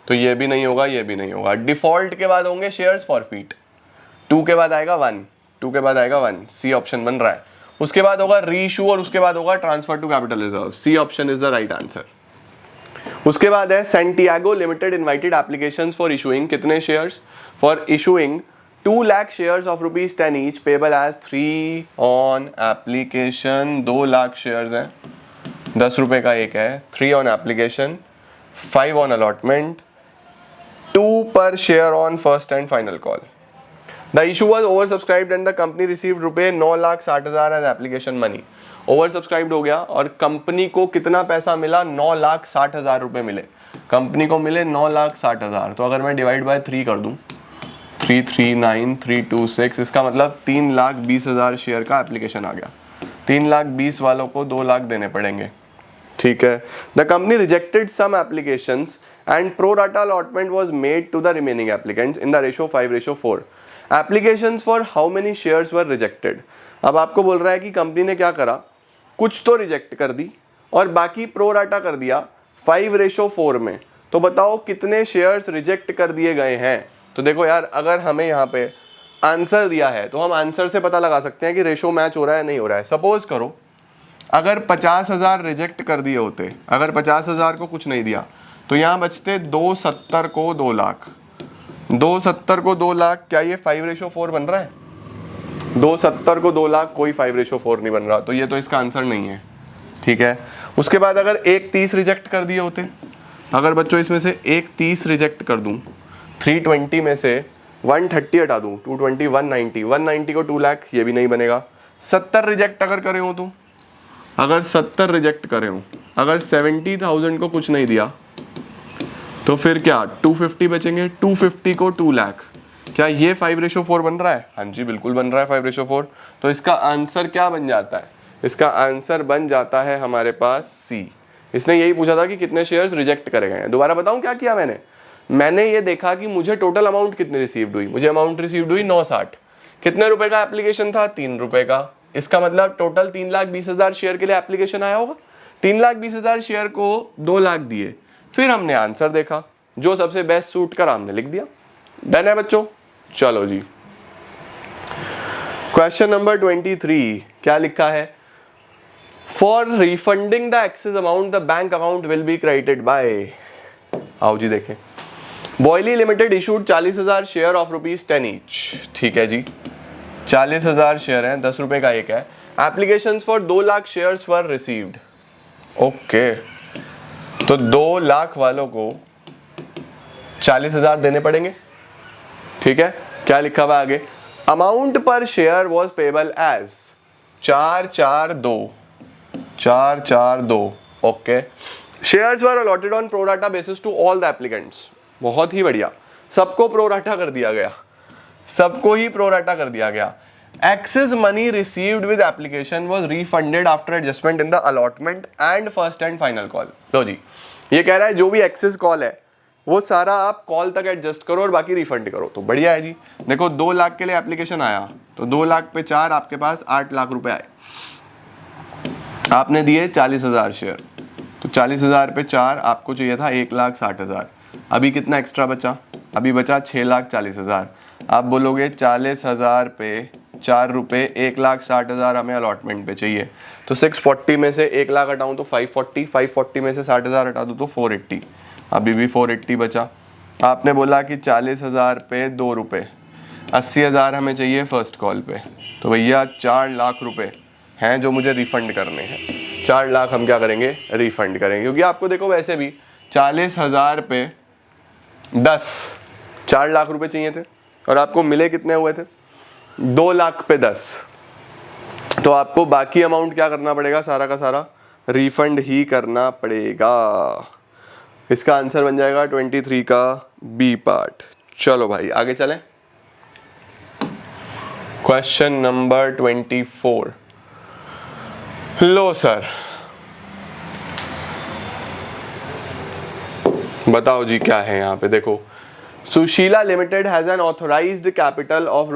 तो ये भी नहीं होगा, ये भी नहीं होगा। डिफॉल्ट के बाद होंगे शेयर्स फॉरफीट, 2 के बाद आएगा 1, 2 के बाद आएगा 1, सी ऑप्शन बन रहा है। उसके बाद होगा रीइशू और उसके बाद होगा transfer to capital reserve, C option is the right answer. उसके बाद है Santiago limited invited applications for issuing कितने shares? For issuing 2 lakh shares of ₹10 each payable as 3 on application. 2 lakh shares हैं, 10 रुपए का एक है, 3 on application, 5 on allotment, 2 per share on first and final call. The issue was oversubscribed and the company received ₹9,60,000 as application money. Oversubscribed हो गया और company को कितना पैसा मिला? 9,60,000 रुपए मिले। कंपनी को मिले 9,60,000। तो अगर मैं डिवाइड बाय 3 कर दूं, 339,326, इसका मतलब 3,20,000 शेयर का एप्लीकेशन आ गया। 3,20,000 वालों को 2 लाख देने पड़ेंगे, ठीक है। The company rejected some applications and pro rata allotment was made to the remaining applicants in the ratio 5:4. Applications for how many shares were rejected? अब आपको बोल रहा है कि कंपनी ने क्या करा, कुछ तो रिजेक्ट कर दी और बाकी प्रो राटा कर दिया 5:4 में। तो बताओ कितने शेयर्स रिजेक्ट कर दिए गए हैं। तो देखो यार, अगर हमें यहाँ पे आंसर दिया है तो हम आंसर से पता लगा सकते हैं कि रेशो मैच हो रहा है नहीं हो रहा है। सपोज करो अगर 50,000 रिजेक्ट कर दिए होते, अगर 50,000 को कुछ नहीं दिया तो यहाँ बचते 270 को 2 लाख, 270 को 2 लाख, क्या ये 5:4 बन रहा है? 270 को 2 लाख कोई 5:4 नहीं बन रहा, तो ये तो इसका आंसर नहीं है। ठीक है, उसके बाद अगर 1:30 रिजेक्ट कर दिए होते, अगर बच्चों इसमें से 1:30 रिजेक्ट कर दूं, 320 में से 130 हटा दूं, 220, 190, 190 को 2 लाख, ये भी नहीं बनेगा। 70 रिजेक्ट अगर करे हो तो, अगर 70 रिजेक्ट करे हो, अगर 70,000 को कुछ नहीं दिया तो फिर क्या 250 बचेंगे, 250 को 2 लाख, क्या ये 5:4 बन रहा है? हाँ जी बिल्कुल बन रहा है 5:4। तो इसका आंसर क्या बन जाता है? इसका आंसर बन जाता है हमारे पास सी। इसने यही पूछा था कि कितने शेयर्स रिजेक्ट करे गए हैं। दोबारा बताऊं क्या किया मैंने ये देखा कि मुझे टोटल अमाउंट कितनी रिसीव्ड हुई, मुझे अमाउंट रिसीव्ड हुई 960। कितने रुपए का एप्लीकेशन था? 3 रुपए का। इसका मतलब टोटल 3,20,000 शेयर के लिए एप्लीकेशन आया होगा। 3,20,000 शेयर को 2 लाख दिए, फिर हमने आंसर देखा, जो सबसे बेस्ट सूट करा हमने लिख दिया। डन है बच्चों? चलो जी, क्वेश्चन नंबर 23 क्या लिखा है? For refunding the excess amount the bank account will be credited by. आओ जी देखें, Boyley limited issued 40,000 share of ₹10 each. ठीक है जी, 40,000 शेयर हैं, 10 रुपए का एक है। Applications for 2 lakh shares were received. Okay, तो 2 लाख वालों को 40,000 देने पड़ेंगे। ठीक है, क्या लिखा हुआ आगे? Amount per share was payable as 442। Okay, shares were allotted on pro rata basis to all the applicants. बहुत ही बढ़िया, सबको प्रोराटा कर दिया गया, सबको ही प्रोराटा कर दिया गया। Excess money received with application was refunded after adjustment in the allotment and first and final call. लो जी, ये कह रहा है जो भी एक्सेस कॉल है वो सारा आप कॉल तक एडजस्ट करो और बाकी रिफंड करो। तो बढ़िया है जी। देखो 2 लाख के लिए एप्लीकेशन आया तो 2 लाख पे 4, आपके पास 8 लाख रुपए आए। आपने दिए 40,000 शेयर, तो 40,000 पे 4, आपको चाहिए था 1,60,000। अभी कितना एक्स्ट्रा बचा? अभी बचा 6,40,000। आप बोलोगे 40,000 पे 4 रुपए, 1,60,000 हमें अलॉटमेंट पे चाहिए, तो 640 में से 1 लाख हटाऊं तो 540, 540 में से 60,000 हटा दूं तो 480, अभी भी 480 बचा। आपने बोला कि 40,000 पे 2 रुपए, 80,000 हमें चाहिए फर्स्ट कॉल पे, तो भैया 4 लाख रुपए हैं जो मुझे रिफंड करने हैं। 4 लाख हम क्या करेंगे? रिफंड करेंगे, क्योंकि आपको देखो वैसे भी 40,000 पे 10, 4 लाख रुपए चाहिए थे और आपको मिले कितने हुए थे? 2 लाख पे 10। तो आपको बाकी अमाउंट क्या करना पड़ेगा? सारा का सारा रिफंड ही करना पड़ेगा। इसका आंसर बन जाएगा 23 का बी पार्ट। चलो भाई आगे चलें। Question number 24। लो सर, बताओ जी क्या है यहाँ पे? देखो, Sushila limited has an authorised capital of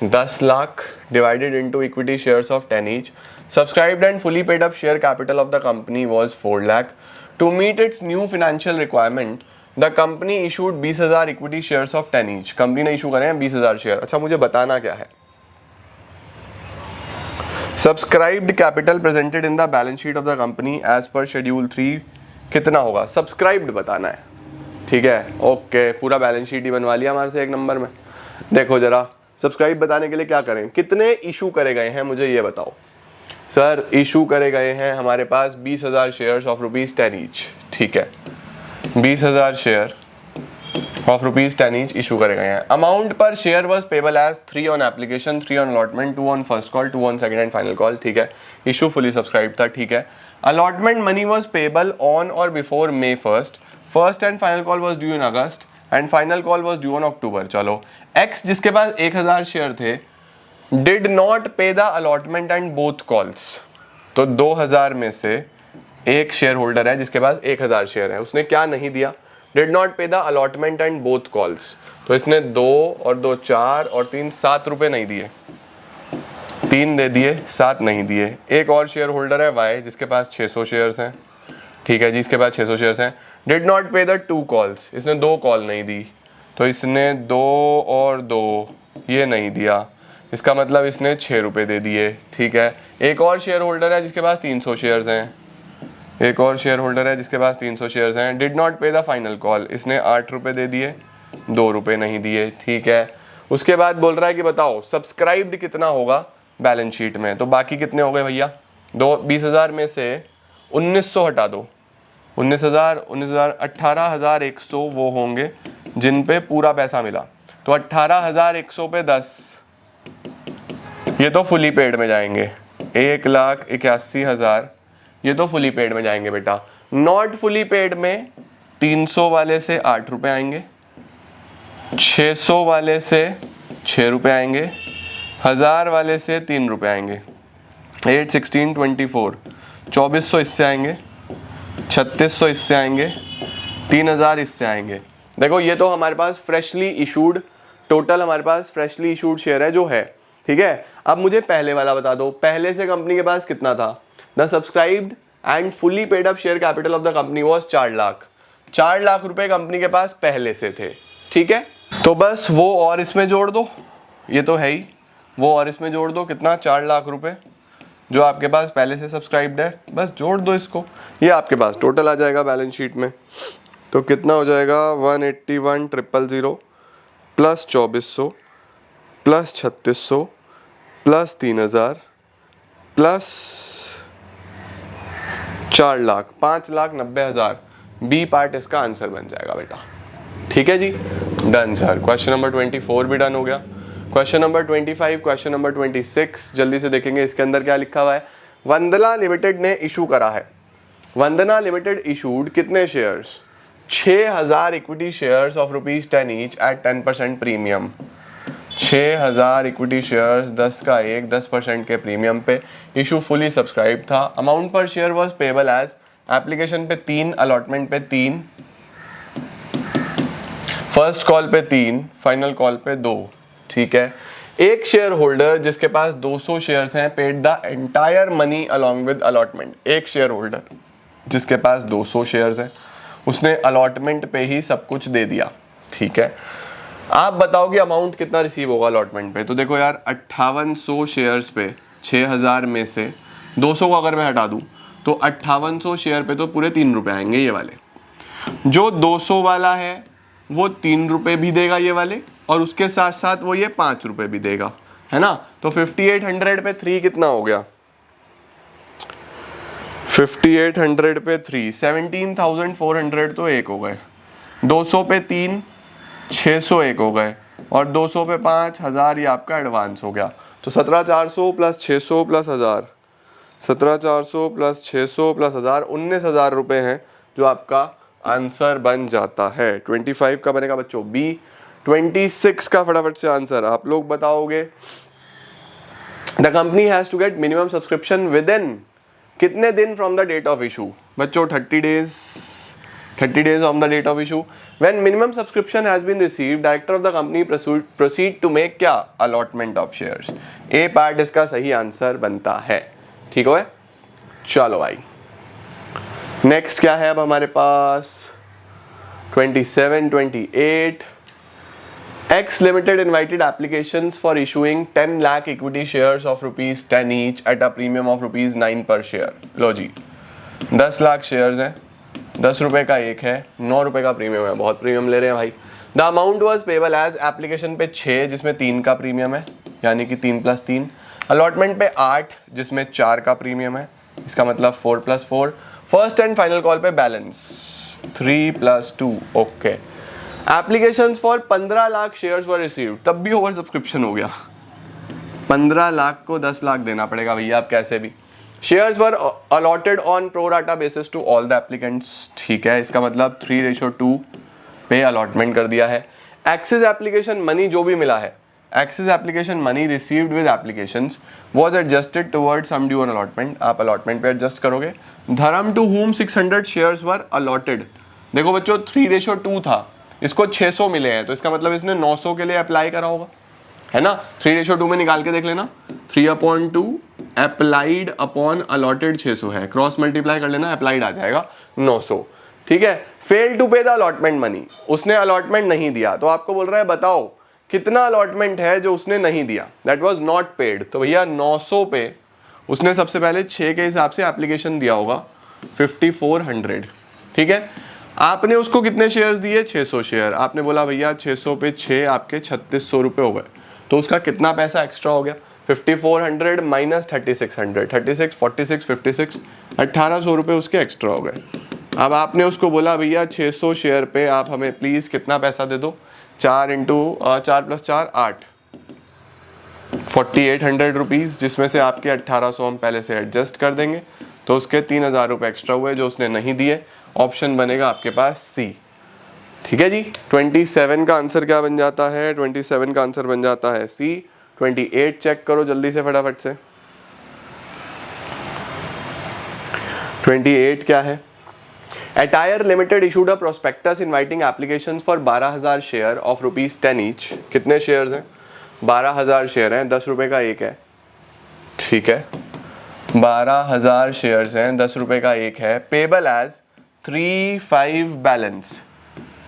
₹10 lakh divided into equity shares of 10 each. Subscribed and fully paid up share capital of the company was 4 lakh. To meet its new financial requirement, the company issued 20,000 equity shares of 10 each. Company ने issue करे हैं 20,000 share. अच्छा, मुझे बताना क्या है? Subscribed capital presented in the balance sheet of the company as per schedule 3 कितना होगा? Subscribed बताना है। ठीक है, ओके, पूरा बैलेंस शीट ही बनवा लिया हमारे से एक नंबर में। देखो जरा, सब्सक्राइब बताने के लिए क्या करें? कितने इशू करे गए हैं मुझे ये बताओ। सर इशू करे गए हैं हमारे पास 20,000 शेयर्स ऑफ ₹10 ईच। ठीक है, 20,000 शेयर ऑफ ₹10 ईच इशू करे गए हैं। Amount per share was payable as 3 on application, 3 on allotment, 2 on first call, 2 on second and final call. ठीक है, इशू फुली सब्सक्राइब था। ठीक है, allotment money was payable on or before May 1st, first and final call was due in August and final call was due on October. चलो, X जिसके पास 1,000 शेयर थे did not pay the allotment and both calls, तो 2,000 में से एक share holder है जिसके पास 1000 शेयर है, उसने क्या नहीं दिया, did not pay the allotment and both calls, तो इसने 2 और 2 4 और 3 7 रुपए नहीं दिए, 3 दे दिए 7 नहीं दिए। एक और शेयर होल्डर है वाई जिसके पास 600 शेयर्स हैं, ठीक है जी, इसके पास 600 शेयर्स हैं, did not pay the 2 calls, इसने 2 कॉल नहीं दी, तो इसने 2 और 2 ये नहीं दिया, इसका मतलब इसने 6 रुपये दे दिए, ठीक है। एक और शेयर होल्डर है जिसके पास 300 शेयर्स हैं, एक और शेयर होल्डर है जिसके पास 300 शेयर्स हैं, did not pay the final call, इसने 8 रुपये दे दिए, 2 रुपये नहीं दिए, ठीक है। उसके बाद बोल रहा है कि बताओ सब्सक्राइब्ड कितना होगा बैलेंस शीट में, तो बाकी कितने हो गए भैया, 20,000 में से 1900 हटा दो, 19,000 18,100 वो होंगे जिन पे पूरा पैसा मिला, तो 18,100 पे 10, ये तो फुली पेड में जाएंगे, 1,81,000 ये तो फुली पेड में जाएंगे बेटा। नॉट फुली पेड में 300 वाले से 8 रुपए आएंगे, 600 वाले से 6 रुपए आएंगे, 1000 वाले से 3 रुपए आएंगे, 8 16 24, 2400 इससे आएंगे, 3600 इससे आएंगे, 3000 इससे आएंगे। देखो ये तो हमारे पास फ्रेशली इशूड, टोटल हमारे पास फ्रेशली इशूड शेयर है जो है, ठीक है। अब मुझे पहले वाला बता दो, पहले से कंपनी के पास कितना था, the subscribed and fully paid up share capital of the company was 4 lakh, 4 lakh रुपए कंपनी के पास पहले से थे, ठीक है। तो बस वो और इसमें जोड़ दो, ये तो है ही, वो और इसमें जोड़ दो, कितना 4 लाख रुपए जो आपके पास पहले से सब्सक्राइब्ड है, बस जोड़ दो इसको, ये आपके पास टोटल आ जाएगा बैलेंस शीट में। तो कितना हो जाएगा 181,000 plus 2400 plus 3600 plus 3000 plus 4 lakh, 5,90,000, B part इसका आंसर बन जाएगा बेटा, ठीक है जी, डन सर। क्वेश्चन नंबर 24 भी डन हो गया। क्वेश्चन नंबर 25, क्वेश्चन नंबर 26 जल्दी से देखेंगे, इसके अंदर क्या लिखा हुआ है। वंदना लिमिटेड ने इशू करा है, वंदना लिमिटेड इशूड कितने shares, 6,000 equity shares of ₹10 each at 10% premium, 6,000 equity shares 10 का एक 10% के प्रीमियम पे, इशू फुली सब्सक्राइब था, amount per share was payable as, application पे 3, अलॉटमेंट पे 3, फर्स्ट कॉल पे 3, फाइनल कॉल पे 2, ठीक है। एक शेयर होल्डर जिसके पास 200 शेयर्स हैं paid the entire money along with allotment, एक शेयर होल्डर जिसके पास 200 शेयर्स हैं उसने अलॉटमेंट पे ही सब कुछ दे दिया, ठीक है। आप बताओ कि अमाउंट कितना रिसीव होगा अलॉटमेंट पे, तो देखो यार 5800 शेयर्स पे 6,000 में से 200 को अगर मैं हटा दूं तो 5800 शेयर पे तो पूरे 3 रुपए आएंगे ये वाले, जो 200 वाला है वो 3 रुपए भी देगा ये वाले, और उसके साथ साथ वो ये 5 रुपए भी देगा, है ना। तो 5800 पे 3 कितना हो गया, 5800 पे 3 17,400 तो एक हो गए, 200 पे 3 601 हो गए, और 200 पे 5,000 ये आपका एडवांस हो गया, तो 17,400 प्लस 600 प्लस 1000, 17,400 प्लस 600 प्लस 1000, 19,000 रुपए हैं जो आपका आंसर बन जाता है। 25 का बनेगा बच्चों बी, 26 का फटाफट से आंसर आप लोग बताओगे। The company has to get minimum subscription within कितने दिन from the date of issue, बच्चों 30 days on the date of issue. When minimum subscription has been received, director of the company proceed to make क्या allotment of shares. A part इसका सही answer बनता है, ठीक है। चलो भाई नेक्स्ट क्या है अब हमारे पास 27, 28 X Limited invited applications for issuing 10 lakh equity shares of ₹10 each at a premium of ₹9 per share। लो जी 10 लाख शेयर्स हैं, 10 रुपए का एक है, 9 रुपए का प्रीमियम है, बहुत प्रीमियम ले रहे हैं भाई। The amount was payable as, application पे 6 जिसमें 3 का प्रीमियम है यानी कि 3 + 3, अलॉटमेंट पे 8 जिसमें 4 का प्रीमियम है, इसका मतलब 4 + 4, फर्स्ट एंड फाइनल कॉल पे balance 3 + 2, okay. Applications for 15 lakh shares were received, तब भी ओवर सब्सक्रिप्शन हो गया, 15 लाख को 10 लाख देना पड़ेगा भैया आप कैसे भी। Shares were allotted on pro rata basis to all the applicants, ठीक है, इसका मतलब 3:2 पे अलॉटमेंट कर दिया है। एक्सिस एप्लीकेशन मनी जो भी मिला है excess application money received with applications was adjusted towards sum due on allotment, आप अलॉटमेंट पे एडजस्ट करोगे। धर्म to whom 600 shares were allotted, देखो बच्चों 3:2 था, इसको 600 मिले हैं, तो इसका मतलब इसने 900 के लिए अप्लाई करा होगा, है ना। 3:2 में निकाल के देख लेना, 3/2 अप्लाइड अपॉन अलॉटेड 600 है, क्रॉस मल्टीप्लाई कर लेना, अप्लाइड आ जाएगा 900, ठीक है। फेल टू पे द अलॉटमेंट मनी, उसने अलॉटमेंट नहीं दिया, तो आपको बोल रहा है बताओ कितना अलॉटमेंट है जो उसने नहीं दिया, दैट वाज नॉट पेड। तो भैया 900 पे उसने सबसे पहले 6 के हिसाब से एप्लीकेशन दिया होगा 5400, ठीक है। आपने उसको कितने शेयर्स दिए, 600 शेयर, आपने बोला भैया 600 पे 6 आपके 3600 रुपये हो गए, तो उसका कितना पैसा एक्स्ट्रा हो गया, 5400 माइनस 3600, 36 46 56 1800 रुपये उसके एक्स्ट्रा हो गए। अब आपने उसको बोला भैया 600 शेयर पे आप हमें प्लीज़ कितना पैसा दे दो, 4 + 4 8, 4800 रुपीज़, जिसमें से आपके 1800 हम पहले से एडजस्ट कर देंगे, तो उसके 3000 रुपये एक्स्ट्रा हुए जो उसने नहीं दिए। ऑप्शन बनेगा आपके पास सी, ठीक है जी। 27 का आंसर क्या बन जाता है, 27 का आंसर बन जाता है सी। 28 चेक करो जल्दी से फटाफट से, 28 क्या है। Attire limited issued a prospectus inviting applications for 12000 share of ₹10 each, कितने शेयर्स हैं, 12000 शेयर हैं, 10 रुपए का एक है, ठीक है। 12000 शेयर्स हैं, 10 रुपए का एक है, payable as 3/5 balance,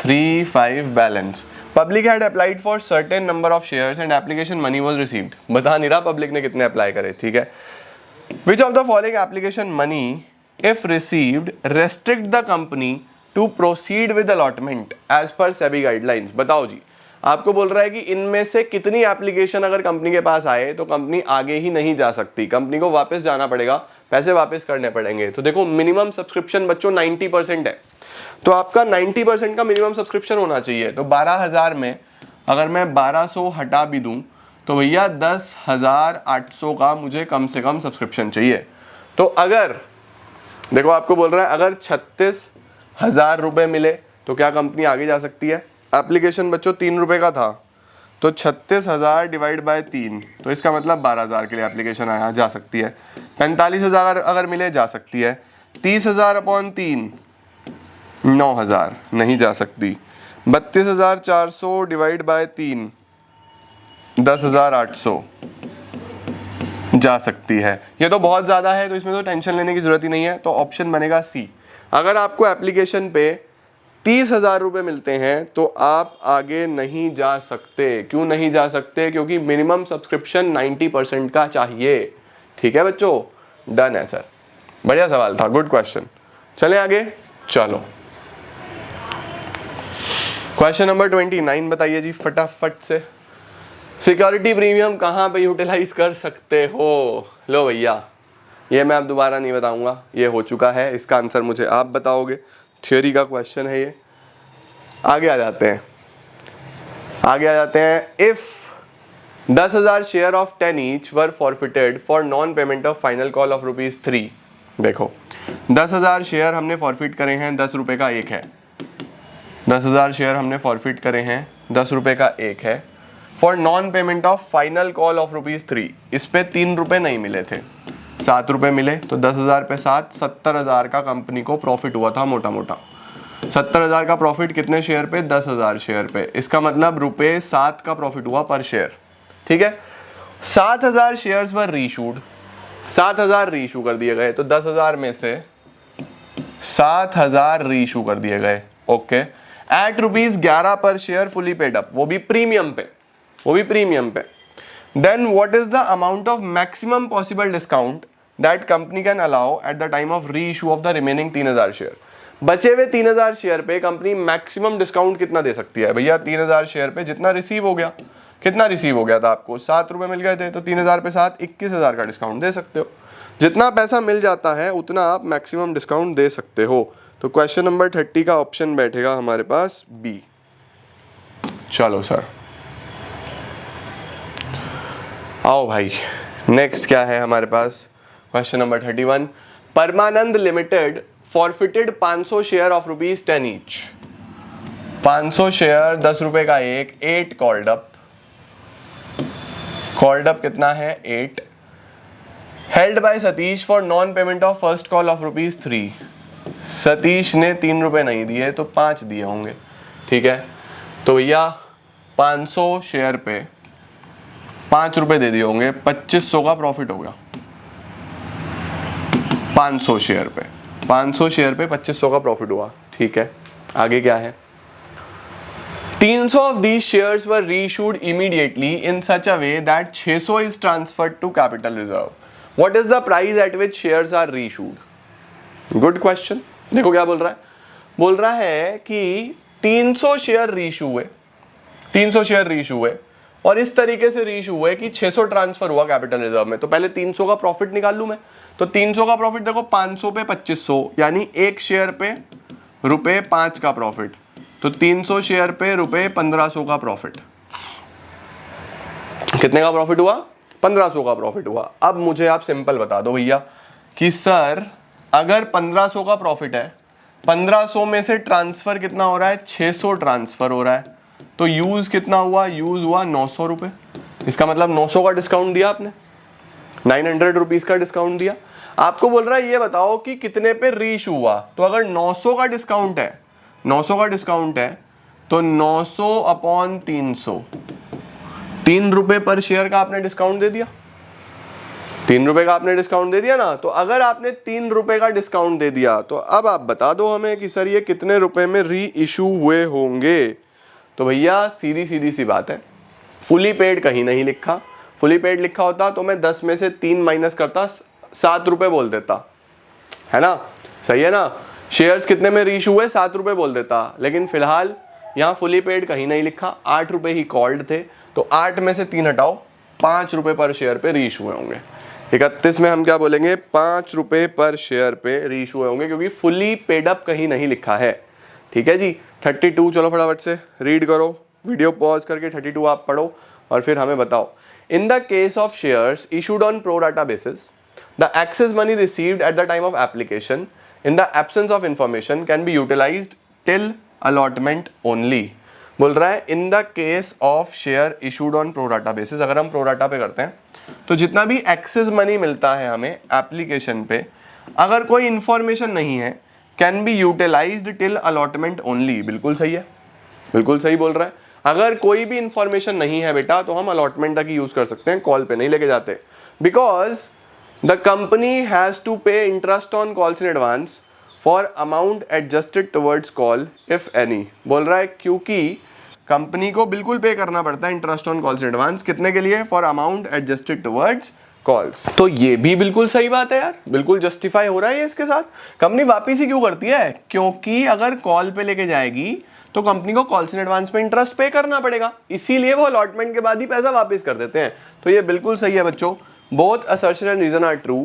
3/5 balance. Public had applied for certain number of shares and application money was received, बता नहीं रहा पब्लिक ने कितने अप्लाई करे, ठीक है। Which of the following application money if received restrict the company to proceed with allotment as per SEBI guidelines, बताओ जी। आपको बोल रहा है कि इनमें से कितनी एप्लीकेशन अगर कंपनी के पास आए तो कंपनी आगे ही नहीं जा सकती, कंपनी को वापस जाना पड़ेगा, पैसे वापस करने पड़ेंगे। तो देखो मिनिमम सब्सक्रिप्शन बच्चों 90% है, तो आपका 90% का मिनिमम सब्सक्रिप्शन होना चाहिए। तो 12000 में अगर मैं 1200 हटा भी दूं तो भैया 10,800 का मुझे कम से कम सब्सक्रिप्शन चाहिए। तो अगर देखो आपको बोल रहा है अगर 36,000 रुपये मिले तो क्या कंपनी आगे जा सकती है। एप्लीकेशन बच्चों 3 रुपये का था, तो 36,000 डिवाइड बाय 3, तो इसका मतलब 12,000 के लिए एप्लीकेशन आया जा सकती है। 45,000 अगर मिले जा सकती है। 30,000 अपॉन 3 9,000 नहीं जा सकती। 32,400 डिवाइड बाय 3 10,800 जा सकती है। ये तो बहुत ज़्यादा है, तो इसमें तो टेंशन लेने की जरूरत ही नहीं है, तो ऑप्शन बनेगा सी। अगर आपको एप्लीकेशन पे 30,000 रुपये मिलते हैं तो आप आगे नहीं जा सकते। क्यों नहीं जा सकते, क्योंकि मिनिमम सब्सक्रिप्शन 90% का चाहिए, ठीक है बच्चों। डन है सर, बढ़िया सवाल था, गुड क्वेश्चन। चलें आगे, चलो क्वेश्चन नंबर 29 बताइए जी फटाफट से। सिक्योरिटी प्रीमियम कहाँ पे यूटिलाइज कर सकते हो, लो भैया ये मैं अब दोबारा नहीं बताऊंगा, ये हो चुका है, इसका आंसर मुझे आप बताओगे, थ्योरी का क्वेश्चन है ये। आगे आ जाते हैं, आगे आ जाते हैं। If 10,000 share of 10 each were forfeited for non payment of final call of ₹3, देखो 10,000 शेयर हमने फॉरफिट करे हैं, 10 रुपये का एक है। 10,000 शेयर हमने फॉरफिट करे हैं, 10 रुपये का एक है। For non payment of final call of ₹3, इस पे 3 रुपये नहीं मिले थे, 7 रुपये मिले, तो 10,000 पे 7, 70,000 का कंपनी को प्रॉफिट हुआ था मोटा मोटा। 70,000 का प्रॉफिट कितने शेयर पे, 10,000 शेयर पे, इसका मतलब ₹7 का प्रॉफिट हुआ पर शेयर, ठीक है। 7,000 शेयर्स वर रीइशूड, 7,000 रीइशू कर दिए गए, तो 10,000 में से 7,000 रीइशू कर दिए गए, ओके। एट ₹11 पर शेयर फुली पेड अप, वो भी प्रीमियम पे, वो भी प्रीमियम पे। Then what is the amount of maximum possible discount that company can allow at the time of reissue of the remaining 3,000 share. बचे हुए 3,000 share पे कंपनी मैक्सिमम डिस्काउंट कितना दे सकती है भैया। 3,000 शेयर पे जितना रिसीव हो गया, कितना रिसीव हो गया था आपको, 7 रुपये मिल गए थे, तो 3,000 पे 7, 21,000 का डिस्काउंट दे सकते हो। जितना पैसा मिल जाता है उतना आप मैक्सिमम डिस्काउंट दे सकते हो। तो क्वेश्चन नंबर 30 का ऑप्शन बैठेगा हमारे पास बी। चलो सर आओ भाई, नेक्स्ट क्या है हमारे पास, question number 31। Parmanand limited forfeited 500 share of ₹10 each, 500 share 10 रुपए का एक, 8 कॉल्ड अप, कॉल्ड अप कितना है 8, held by Satish for non payment of first call of ₹3। Satish ने 3 रुपए नहीं दिए तो 5 दिए होंगे, ठीक है। तो भैया 500 शेयर पे 5 रुपए दे दिए होंगे, 2500 का प्रॉफिट होगा। 500 शेयर पे 2500 का प्रॉफिट हुआ, ठीक है। आगे क्या है, 300 of these shares were reissued immediately in such a way that 600 is transferred to capital reserve. What is the price at which shares are reissued? Good question. देखो क्या बोल रहा है कि 300 शेयर रीइशू हुए, 300 शेयर रीइशू हुए और इस तरीके से रीइशू हुए कि 600 ट्रांसफर हुआ कैपिटल रिजर्व में। तो पहले 300 का प्रॉफिट निकाल लूं मैं, तो 300 का प्रॉफिट देखो 500 पे 2500 यानी एक शेयर पे ₹5 का प्रॉफिट, तो 300 शेयर पे ₹1500 का प्रॉफिट। कितने का प्रॉफिट हुआ? 1500 का प्रॉफिट हुआ। अब मुझे आप सिंपल बता दो भैया कि सर अगर 1500 का प्रॉफिट है, 1500 में से ट्रांसफर कितना हो रहा है? 600 ट्रांसफर हो रहा है, तो यूज कितना हुआ? यूज हुआ 900 रुपए। इसका मतलब 900 का डिस्काउंट दिया आपने, 900 रुपीज का डिस्काउंट दिया। आपको बोल रहा है ये बताओ कि कितने पे रीइशू हुआ। तो अगर 900 का डिस्काउंट है, 900 का डिस्काउंट है तो 900 अपॉन 300, 3 रुपए पर शेयर का आपने डिस्काउंट दे दिया, 3 रुपए का आपने डिस्काउंट दे दिया ना। तो अगर आपने 3 रुपए का डिस्काउंट दे दिया तो अब आप बता दो हमें कि सर ये कितने रुपए में री इशू हुए होंगे। तो भैया सीधी सी बात है, फुली पेड कहीं नहीं लिखा। फुली पेड लिखा होता तो मैं 10 में से 3 माइनस करता, 7 रुपए बोल देता, है ना, सही है ना। शेयर्स कितने में रीइशू हुए? 7 रुपए बोल देता, लेकिन फिलहाल यहाँ फुली पेड कहीं नहीं लिखा, 8 रुपए ही कॉल्ड थे, तो 8 में से 3 हटाओ, 5 रुपए पर शेयर पे रीइशू हुए होंगे। 31 में हम क्या बोलेंगे? 5 रुपए पर शेयर पे रीइशू हुए होंगे, क्योंकि फुली पेड अप कहीं नहीं लिखा है, ठीक है जी। 32 चलो फटाफट से रीड करो, वीडियो पॉज करके 32 आप पढ़ो और फिर हमें बताओ। In the case of shares issued on pro data basis, the access money received eight the time of application in the absence of information can be utilized till allotment only। बोल रहा है in the case of share issued on pro rata basis, अगर हम pro rata पे करते हैं तो जितना भी एक्सेस मनी मिलता है हमें एप्लीकेशन पे, अगर कोई इंफॉर्मेशन नहीं है, can be utilised till allotment only. बिल्कुल सही है, बिल्कुल सही बोल रहा है। अगर कोई भी इंफॉर्मेशन नहीं है बेटा तो हम अलॉटमेंट तक ही यूज कर सकते हैं, कॉल पे नहीं लेके जाते। Because the company has to pay interest on calls in advance for amount adjusted towards call if any। बोल रहा है क्योंकि कंपनी को बिल्कुल पे करना पड़ता है interest on calls in advance, कितने के लिए? For amount adjusted towards calls. तो ये भी बिल्कुल सही बात है यार, बिल्कुल जस्टिफाई हो रहा है इसके साथ। कंपनी वापिस ही क्यों करती है? क्योंकि अगर कॉल पे लेके जाएगी तो कंपनी को कॉल्स इन एडवांस पे इंटरेस्ट पे करना पड़ेगा, इसीलिए वो अलॉटमेंट के बाद ही पैसा वापस कर देते हैं। तो ये बिल्कुल सही है बच्चों। Both assertion and reason are true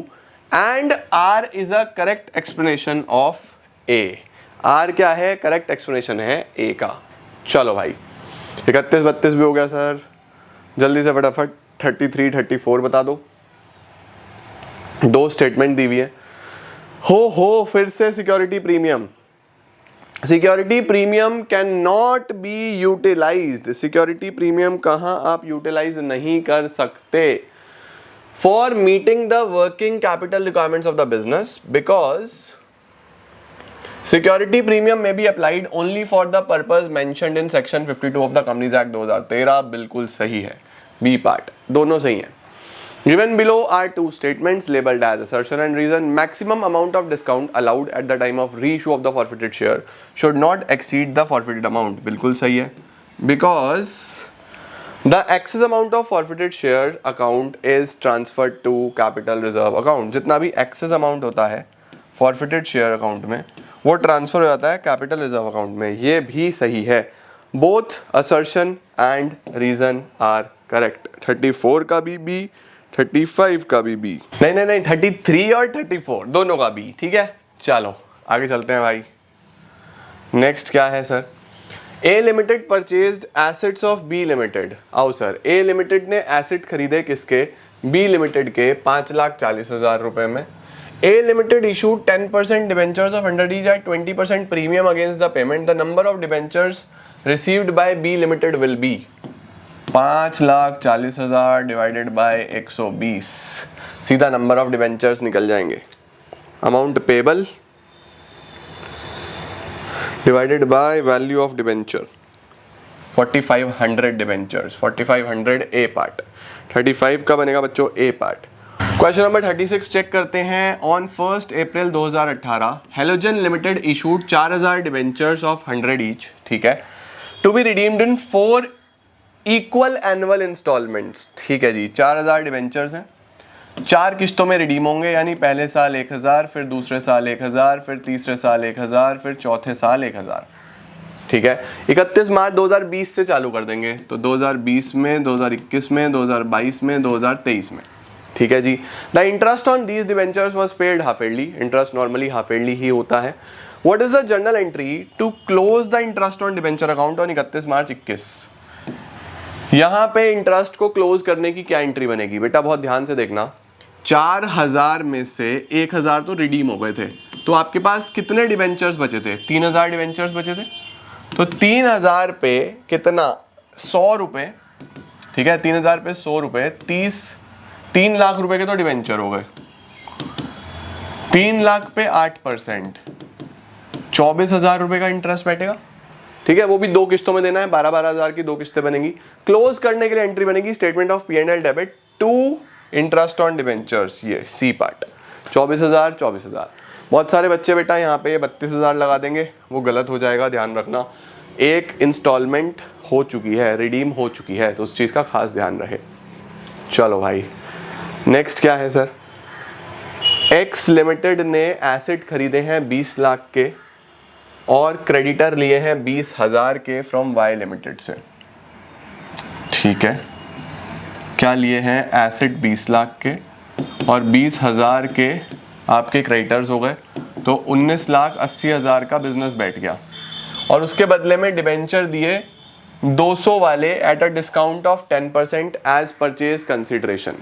and R is a correct explanation of A। R क्या है? करेक्ट एक्सप्लेनेशन है A का। चलो भाई 31 32 भी हो गया सर, जल्दी से फटाफट 33 34 बता दो। 2 स्टेटमेंट दी हुई है। हो फिर से security premium. Security premium can not be utilised. Security premium कहाँ आप यूटिलाइज नहीं कर सकते? For meeting the working capital requirements of the business, because security premium may be applied only for the purpose mentioned in section 52 of the Companies Act 2013। बिल्कुल सही है, B part दोनों सही हैं। Given below are 2 statements labeled as assertion and reason। Maximum amount of discount allowed at the time of reissue of the forfeited share should not exceed the forfeited amount। बिल्कुल सही है, because the excess amount of forfeited share account is transferred to capital reserve account। जितना भी excess amount होता है forfeited share account में वो transfer हो जाता है कैपिटल रिजर्व अकाउंट में। ये भी सही है। both assertion and reason are correct। 34 का भी B, 35 का भी B। नहीं 33 और 34 दोनों का B, ठीक है। चलो आगे चलते हैं भाई। नेक्स्ट क्या है sir? A limited purchased assets of B limited. आओ सर, A लिमिटेड ने एसेट खरीदे किसके? B लिमिटेड के 5,40,000 रुपए में। A limited issued 10% debentures of hundred each at 20% premium against the payment. The number of debentures received by B limited will be. 5,40,000 divided by 120, सीधा number of debentures निकल जाएंगे। Amount payable divided by value of debenture, 4500 debentures, 4500 A part. 35 का बनेगा बच्चों A part. Question number 36 check करते हैं। On 1 April 2018 halogen limited issued 4000 debentures of 100 each, ठीक है, to be redeemed in 4 equal annual instalments. ठीक है जी, 4000 डिबेंचर्स हैं, 4 किस्तों में रिडीम होंगे, यानी पहले साल 1000, फिर दूसरे साल 1000, फिर तीसरे साल 1000, फिर चौथे साल 1000। ठीक है, 31 मार्च 2020 से चालू कर देंगे, तो 2020 में, 2021 में, 2022 में, 2023 में। ठीक है जी। The interest on these debentures was paid half yearly, interest normally half yearly ही होता है। What is the journal entry to close the interest on debenture account on 31 March 21? यहां पे इंटरेस्ट को क्लोज करने की क्या एंट्री बनेगी बेटा, बहुत ध्यान से देखना। 4000 में से 1000 तो रिडीम हो गए थे, तो आपके पास कितने डिबेंचर्स बचे थे? 3000 डिबेंचर्स बचे थे। तो 3000 पे कितना? 100 रुपए। ठीक है, 3000 पे 100 रुपए, 3 लाख रुपए के तो डिबेंचर हो गए। 3 लाख पे 8%, 24,000 रुपए का इंटरेस्ट बैठेगा। ठीक है, वो भी 2 किस्तों में देना है, 12,000 की 2 किस्तें बनेगी। क्लोज करने के लिए एंट्री बनेगी statement of P&L debit to interest on debentures, ये सी पार्ट। 24,000 24,000। बहुत सारे बच्चे बेटा यहाँ पे 32,000 लगा देंगे, वो गलत हो जाएगा, ध्यान रखना। एक इंस्टॉलमेंट हो चुकी है, रिडीम हो चुकी है, तो उस चीज का खास ध्यान रहे। चलो भाई, नेक्स्ट क्या है सर? एक्स लिमिटेड ने एसेट खरीदे हैं 20 लाख के और क्रेडिटर लिए हैं 20,000 के फ्रॉम वाई लिमिटेड से। ठीक है, क्या लिए हैं? एसेट 20 लाख के और 20,000 के आपके क्रेडिटर्स हो गए, तो 19,80,000 का बिजनेस बैठ गया। और उसके बदले में डिबेंचर दिए 200 वाले at a discount of 10% as purchase consideration.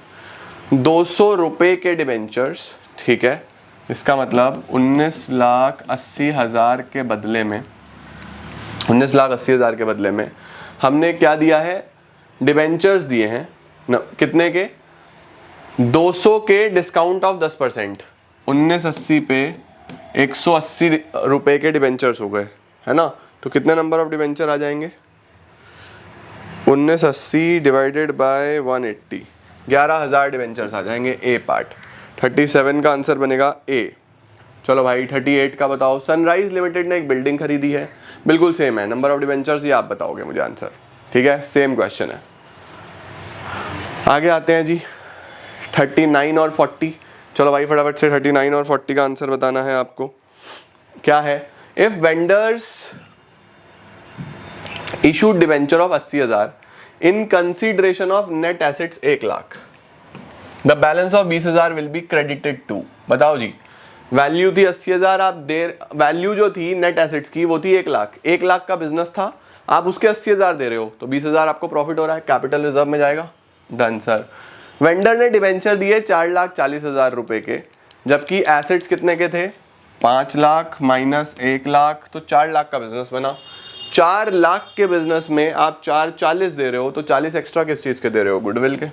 200 रुपए के डिबेंचर्स, ठीक है, इसका मतलब 19,80,000 के बदले में, 19,80,000 के बदले में हमने क्या दिया है? डिबेंचर्स दिए हैं कितने के? 200 के डिस्काउंट ऑफ 10%। 1980 पे 180 रुपए के डिबेंचर्स हो गए, है ना? तो कितने नंबर ऑफ डिबेंचर आ जाएंगे? 1980 डिवाइडेड बाय 180, 11,000 डिबेंचर्स आ जाएंगे ए पार्ट। 37 का आंसर बनेगा ए। चलो भाई 38 का बताओ। सनराइज लिमिटेड ने एक बिल्डिंग खरीदी है, बिल्कुल सेम है, नंबर ऑफ डिबेंचर्स ये आप बताओगे मुझे आंसर। ठीक है, सेम क्वेश्चन है। आगे आते हैं जी 39 और 40। चलो भाई फटाफट से 39 और 40 का आंसर बताना है आपको। क्या है? If vendors issued debenture of 80,000 in consideration of net assets 1 lakh, the balance of 20,000 will be credited to. बताओ जी, वैल्यू थी 80,000, आप वैल्यू जो थी नेट एसेट्स की वो थी 1 लाख। 1 लाख का बिजनेस था, आप उसके 80,000 दे रहे हो, तो 20,000 आपको प्रॉफिट हो रहा है, कैपिटल रिजर्व में जाएगा। Done sir. वेंडर ने डिबेंचर दिए 4,40,000 रुपए के, जबकि एसेट्स कितने के थे? 5 लाख माइनस 1 लाख, तो 4 लाख का बिजनेस बना। 4 लाख के बिजनेस में आप 4,40 दे रहे हो, तो 40 एक्स्ट्रा किस चीज के दे रहे हो? गुडविल के,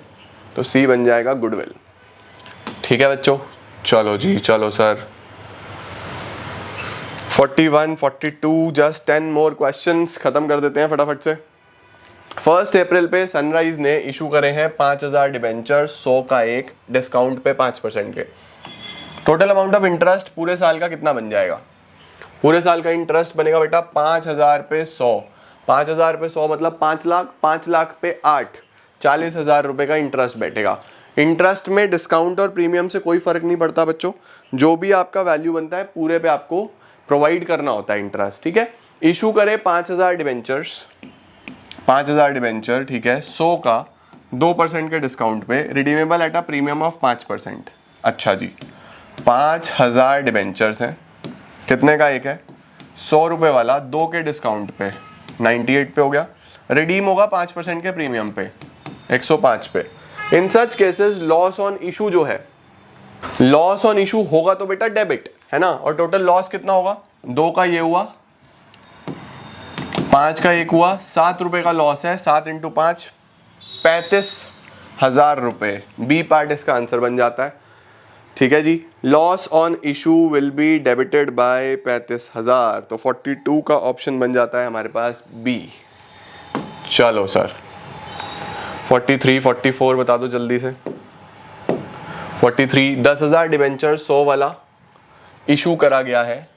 तो सी बन जाएगा गुडविल। ठीक है बच्चों, चलो जी, चलो सर। 41, 42, जस्ट 10 मोर क्वेश्चंस, खत्म कर देते हैं फटाफट से। 1 अप्रैल पे सनराइज ने इशू करे हैं 5,000 डिबेंचर, 100 का एक, डिस्काउंट पे 5% के। टोटल अमाउंट ऑफ इंटरेस्ट पूरे साल का कितना बन जाएगा? पूरे साल का इंटरेस्ट बनेगा बेटा 5,000 पे 100, 5,000 पे 100 मतलब 5 लाख, 5 लाख पे 8, 40,000 रुपए का इंटरेस्ट बैठेगा। इंटरेस्ट में डिस्काउंट और प्रीमियम से कोई फर्क नहीं पड़ता बच्चों, जो भी आपका वैल्यू बनता है पूरे पे आपको प्रोवाइड करना होता है इंटरेस्ट। ठीक है, इशू करे 5,000 डिबेंचर्स, 5,000 डिबेंचर, ठीक है, 100 का 2% के डिस्काउंट पे, redeemable at a premium of 5%। अच्छा जी, 5,000 डिबेंचर्स हैं, कितने का एक है? 100 रुपए वाला, 2 के डिस्काउंट पे 98 पे हो गया, रिडीम होगा 5% के प्रीमियम पे 105 पे। In such cases loss on issue जो है, लॉस ऑन इशू होगा तो बेटा डेबिट है ना, और टोटल लॉस कितना होगा? 2 का ये हुआ, 5 का एक हुआ, 7 रुपए का लॉस है, 7 × 5 35,000 रुपये, बी पार्ट इसका आंसर बन जाता है। ठीक है जी, loss on issue will be debited by 35,000, तो 42 का ऑप्शन बन जाता है हमारे पास बी। चलो सर 43, 44 बता दो जल्दी से। 43, 10,000 डिबेंचर 100 वाला इशू करा गया है।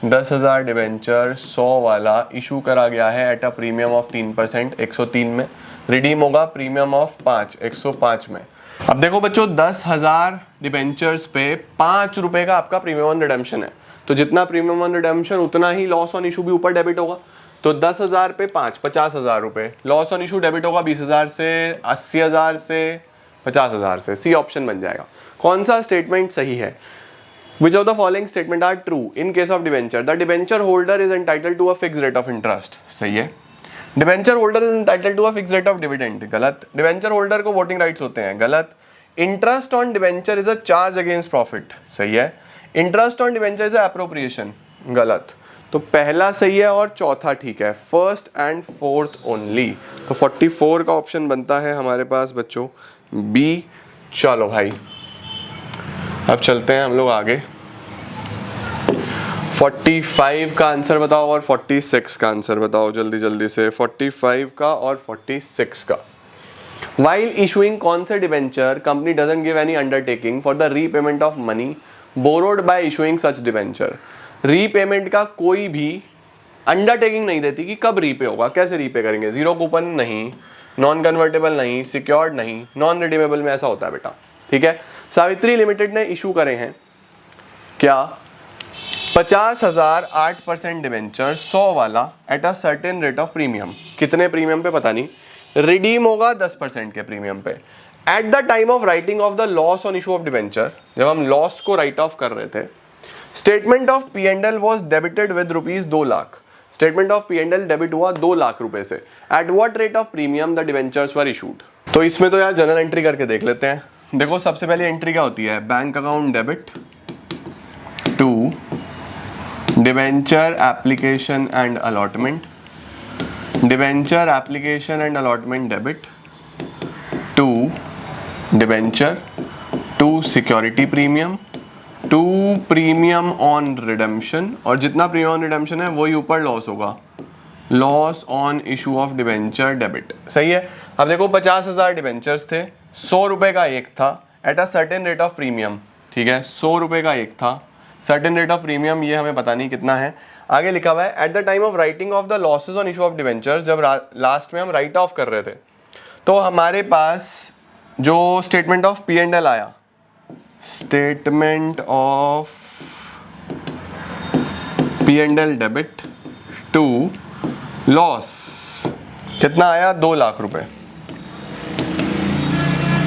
10,000 डिबेंचर 100 वाला इशू करा गया है एट अ प्रीमियम ऑफ 3%, 103 में। रिडीम होगा प्रीमियम ऑफ 5, 105 में। अब देखो बच्चों, 10,000 डिबेंचर्स पे 5 रुपए का आपका प्रीमियम ऑन रिडेम्पशन है, तो जितना प्रीमियम ऑन रिडेम्पशन उतना ही लॉस ऑन इशू भी ऊपर डेबिट होगा। तो 10,000 पे 5, 50,000 रुपए। लॉस ऑन इशू डेबिट होगा 20,000 से, 80,000 से, 50,000 से। सी ऑप्शन बन जाएगा। कौन सा स्टेटमेंट सही है? Which of the following statement are true in case of debenture? The debenture holder is entitled to a fixed rate of interest. सही है। Debenture holder is entitled to a fixed rate of dividend. गलत। Debenture holder को voting rights होते हैं। गलत। Interest on debenture is a charge against profit. सही है। Interest on debenture is a appropriation. गलत। तो पहला सही है और चौथा ठीक है। First and fourth only. तो 44 का ऑप्शन बनता है हमारे पास बच्चों बी। चलो भाई अब चलते हैं हम लोग आगे। 45 का आंसर बताओ और 46 का आंसर बताओ जल्दी जल्दी से। 45 का और 46 का। While issuing कौन से debenture company doesn't give any undertaking for the repayment of money borrowed by issuing such debenture. Repayment का कोई भी अंडरटेकिंग नहीं देती कि कब रीपे होगा, कैसे रीपे करेंगे। जीरो कूपन नहीं, नॉन कन्वर्टेबल नहीं, सिक्योर्ड नहीं, नॉन रिडीमेबल में ऐसा होता है बेटा। ठीक है। सावित्री लिमिटेड ने इशू करे हैं क्या 50,000 8% डिबेंचर 100 वाला eight a certain rate of premium. कितने प्रीमियम पे पता नहीं, रिडीम होगा 10% के प्रीमियम पे। Eight the time of writing of the loss on issue of debenture, जब हम लॉस को राइट ऑफ कर रहे थे, statement of P&L was debited with rupees 2 lakh. Statement of P&L debit हुआ 2 लाख रुपए से। At what rate of premium the debentures were issued. तो इसमें तो यार जनरल एंट्री करके देख लेते हैं। देखो सबसे पहले एंट्री क्या होती है, bank account debit to debenture application and allotment, debenture application and allotment debit to debenture to security premium to premium on redemption, और जितना प्रीमियम ऑन रिडेम्पशन है वही ऊपर लॉस होगा, loss on issue of debenture debit. सही है। अब देखो 50,000 डिबेंचर्स थे, 100 रुपए का एक था eight a certain rate of premium. ठीक है, 100 रुपए का एक था, सर्टेन रेट ऑफ प्रीमियम ये हमें पता नहीं कितना है। आगे लिखा हुआ है eight the time of writing of the losses on issue of debentures, जब लास्ट में हम राइट ऑफ कर रहे थे तो हमारे पास जो स्टेटमेंट ऑफ P&L आया, statement of P&L debit to loss कितना आया, 2 लाख रुपए।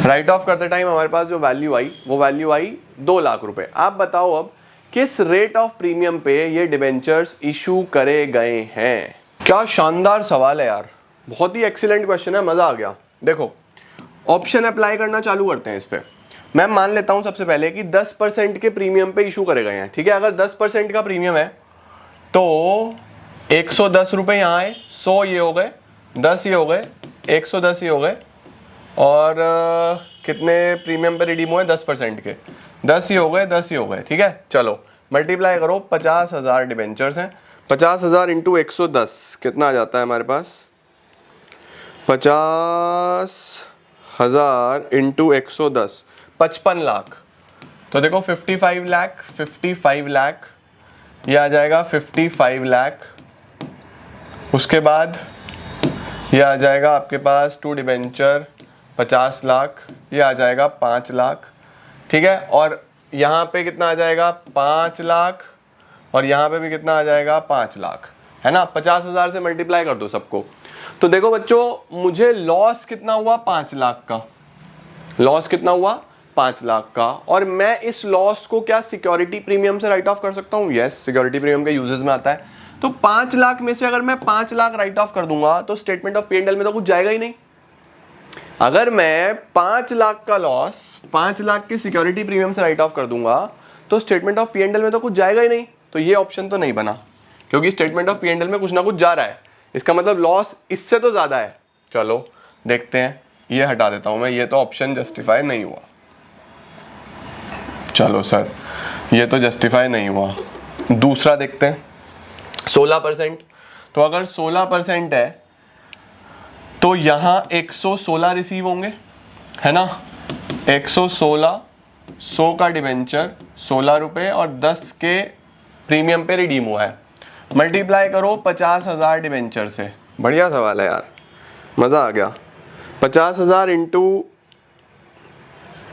राइट ऑफ करते टाइम हमारे पास जो वैल्यू आई वो वैल्यू आई 2 लाख रुपए। आप बताओ अब किस रेट ऑफ प्रीमियम पे ये डिबेंचर्स इशू करे गए हैं। क्या शानदार सवाल है यार, बहुत ही एक्सीलेंट क्वेश्चन है, मजा आ गया। देखो ऑप्शन अप्लाई करना चालू करते हैं इस पे। मैं मान लेता हूं सबसे पहले कि 10% के प्रीमियम पे इशू करे गए हैं। ठीक है, अगर 10% का प्रीमियम है तो 110 रुपए यहाँ आए, 100 ये हो गए, 10 ये हो गए, 110 ये हो गए, और कितने प्रीमियम पे रिडीम हुए 10% के, 10 ही हो गए, 10 ही हो गए। ठीक है, चलो मल्टीप्लाई करो। 50,000 डिबेंचर्स हैं, 50,000 इंटू 110 कितना आ जाता है हमारे पास, 50,000 इंटू 110 55 लाख। तो देखो 55 लाख, 55 लाख ये आ जाएगा 55 लाख। उसके बाद ये आ जाएगा आपके पास टू डिबेंचर 50 लाख, ये आ जाएगा 5 लाख। ठीक है, और यहाँ पे कितना आ जाएगा 5 लाख, और यहाँ पे भी कितना आ जाएगा 5 लाख, है ना। 50,000 से मल्टीप्लाई कर दो सबको। तो देखो बच्चों मुझे लॉस कितना हुआ 5 लाख का, लॉस कितना हुआ 5 लाख का, और मैं इस लॉस को क्या सिक्योरिटी प्रीमियम से राइट ऑफ कर सकता हूँ। यस, सिक्योरिटी प्रीमियम के यूजेस में आता है। तो 5 लाख में से अगर मैं 5 लाख राइट ऑफ कर दूंगा तो स्टेटमेंट ऑफ P&L में तो कुछ जाएगा ही नहीं। अगर मैं 5 लाख का लॉस 5 लाख के सिक्योरिटी प्रीमियम से राइट ऑफ कर दूंगा तो स्टेटमेंट ऑफ P&L में तो कुछ जाएगा ही नहीं। तो ये ऑप्शन तो नहीं बना, क्योंकि स्टेटमेंट ऑफ P&L में कुछ ना कुछ जा रहा है, इसका मतलब लॉस इससे तो ज्यादा है। चलो देखते हैं, ये हटा देता हूँ मैं, ये तो ऑप्शन जस्टिफाई नहीं हुआ। चलो सर, ये तो जस्टिफाई नहीं हुआ। दूसरा देखते हैं, 16%। तो अगर 16% है तो यहाँ 116 रिसीव होंगे, है ना। 116, 100 का डिवेंचर 16 रुपये और 10 के प्रीमियम पे रिडीम हुआ है। मल्टीप्लाई करो 50,000 डिवेंचर से। बढ़िया सवाल है यार, मज़ा आ गया। 50,000 इंटू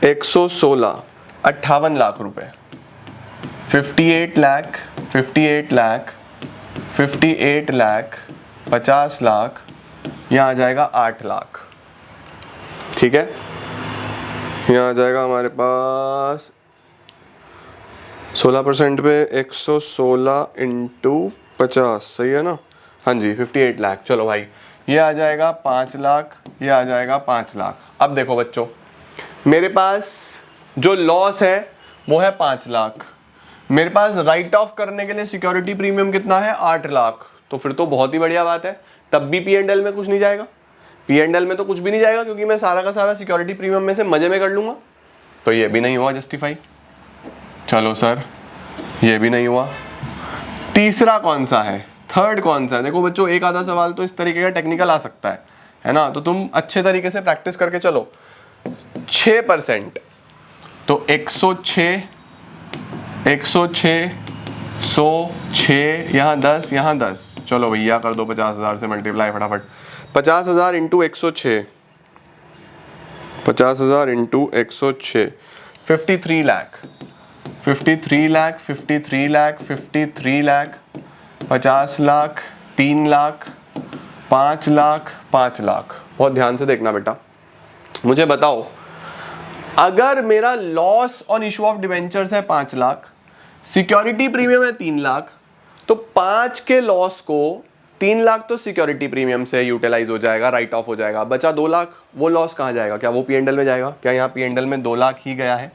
116, 58 लाख रुपए। 58 लाख, 58 लाख, 58 लाख, 50 लाख, यहाँ आ जाएगा 8 लाख। ठीक है, यहाँ आ जाएगा हमारे पास 16% पे 116 इंटू 50, सही है ना। हाँ जी, 58 लाख। चलो भाई, ये आ जाएगा 5 लाख, ये आ जाएगा 5 लाख। अब देखो बच्चों, मेरे पास जो लॉस है वो है 5 लाख। मेरे पास राइट ऑफ करने के लिए सिक्योरिटी प्रीमियम कितना है, 8 लाख। तो फिर तो बहुत ही बढ़िया बात है, तब भी P&L में कुछ नहीं जाएगा। P&L में तो कुछ भी नहीं जाएगा क्योंकि मैं सारा का सारा सिक्योरिटी प्रीमियम में से मजे में कर लूंगा। तो ये भी नहीं हुआ जस्टिफाई। चलो सर, ये भी नहीं हुआ। तीसरा कौन सा है, थर्ड कौन सा है? देखो बच्चों, एक आधा सवाल तो इस तरीके का टेक्निकल आ सकता है ना। तो तुम अच्छे तरीके से प्रैक्टिस करके चलो। 6%, तो 106, 106, 106, यहाँ 10, यहाँ 10। चलो भैया कर दो 50,000 से मल्टीप्लाई फटाफट। 50,000 इंटू 106, 50,000 इंटू 106, 53 लाख, 53 लाख, 53 लाख, 53 लाख, 50 लाख, 3 लाख, 5 लाख, 5 लाख। बहुत ध्यान से देखना बेटा, मुझे बताओ, अगर मेरा loss on issue of debentures है 5 लाख, सिक्योरिटी प्रीमियम है 3 लाख, तो 5 के लॉस को 3 लाख तो सिक्योरिटी प्रीमियम से यूटिलाइज हो जाएगा, राइट ऑफ हो जाएगा, बचा 2 लाख। वो लॉस कहाँ जाएगा? क्या वो P&L में जाएगा? क्या यहाँ P&L में 2 लाख ही गया है?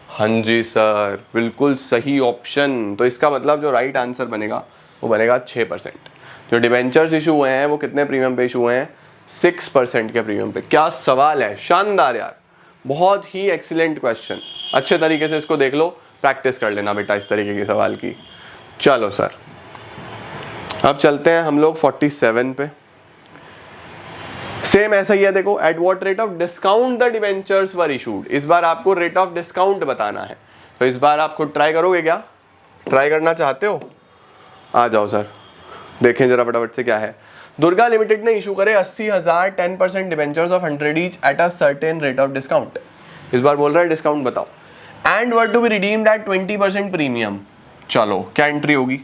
हाँ जी सर, बिल्कुल सही ऑप्शन। तो इसका मतलब जो राइट आंसर बनेगा वो बनेगा 6%। जो डिवेंचर्स इशू हुए हैं वो कितने प्रीमियम पे इशू हुए हैं? 6% के प्रीमियम पे। क्या सवाल है, शानदार यार, बहुत ही एक्सीलेंट क्वेश्चन। अच्छे तरीके से इसको देख लो, प्रैक्टिस कर लेना बेटा इस तरीके के सवाल की। चलो सर, अब चलते हैं हम लोग 47 पे। सेम ऐसा ही है, देखो, at what rate of discount the debentures were issued. इस बार आपको रेट ऑफ डिस्काउंट बताना है। तो इस बार आप खुद ट्राई करोगे क्या? ट्राई करना चाहते हो? आ जाओ सर, देखें जरा फटाफट से क्या है। दुर्गा लिमिटेड ने इशू करे 80,000 10% debentures of 100 each at a certain rate of discount. इस बार बोल रहा है डिस्काउंट बताओ। And were to be redeemed at 20% premium. चलो, क्या एंट्री होगी?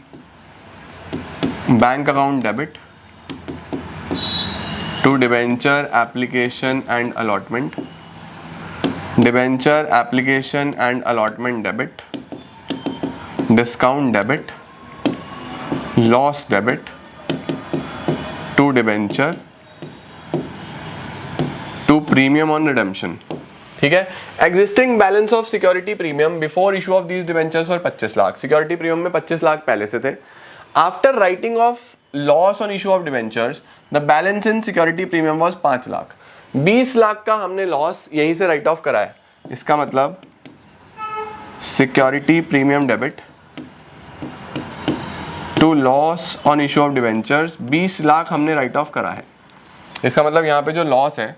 Bank account debit to debenture application and allotment, debenture application and allotment debit, discount debit, loss debit to debenture to premium on redemption. ठीक है। Existing balance of security premium before issue of these debentures और 25 lakh. Security premium में 25 लाख पहले से थे। After writing of loss on issue of debentures the balance in security premium was 5 lakh. 20 lakh का हमने loss यहीं से राइट ऑफ करा है। इसका मतलब security premium debit to loss on issue of debentures 20 lakh हमने राइट ऑफ करा है। इसका मतलब यहाँ पे जो लॉस है,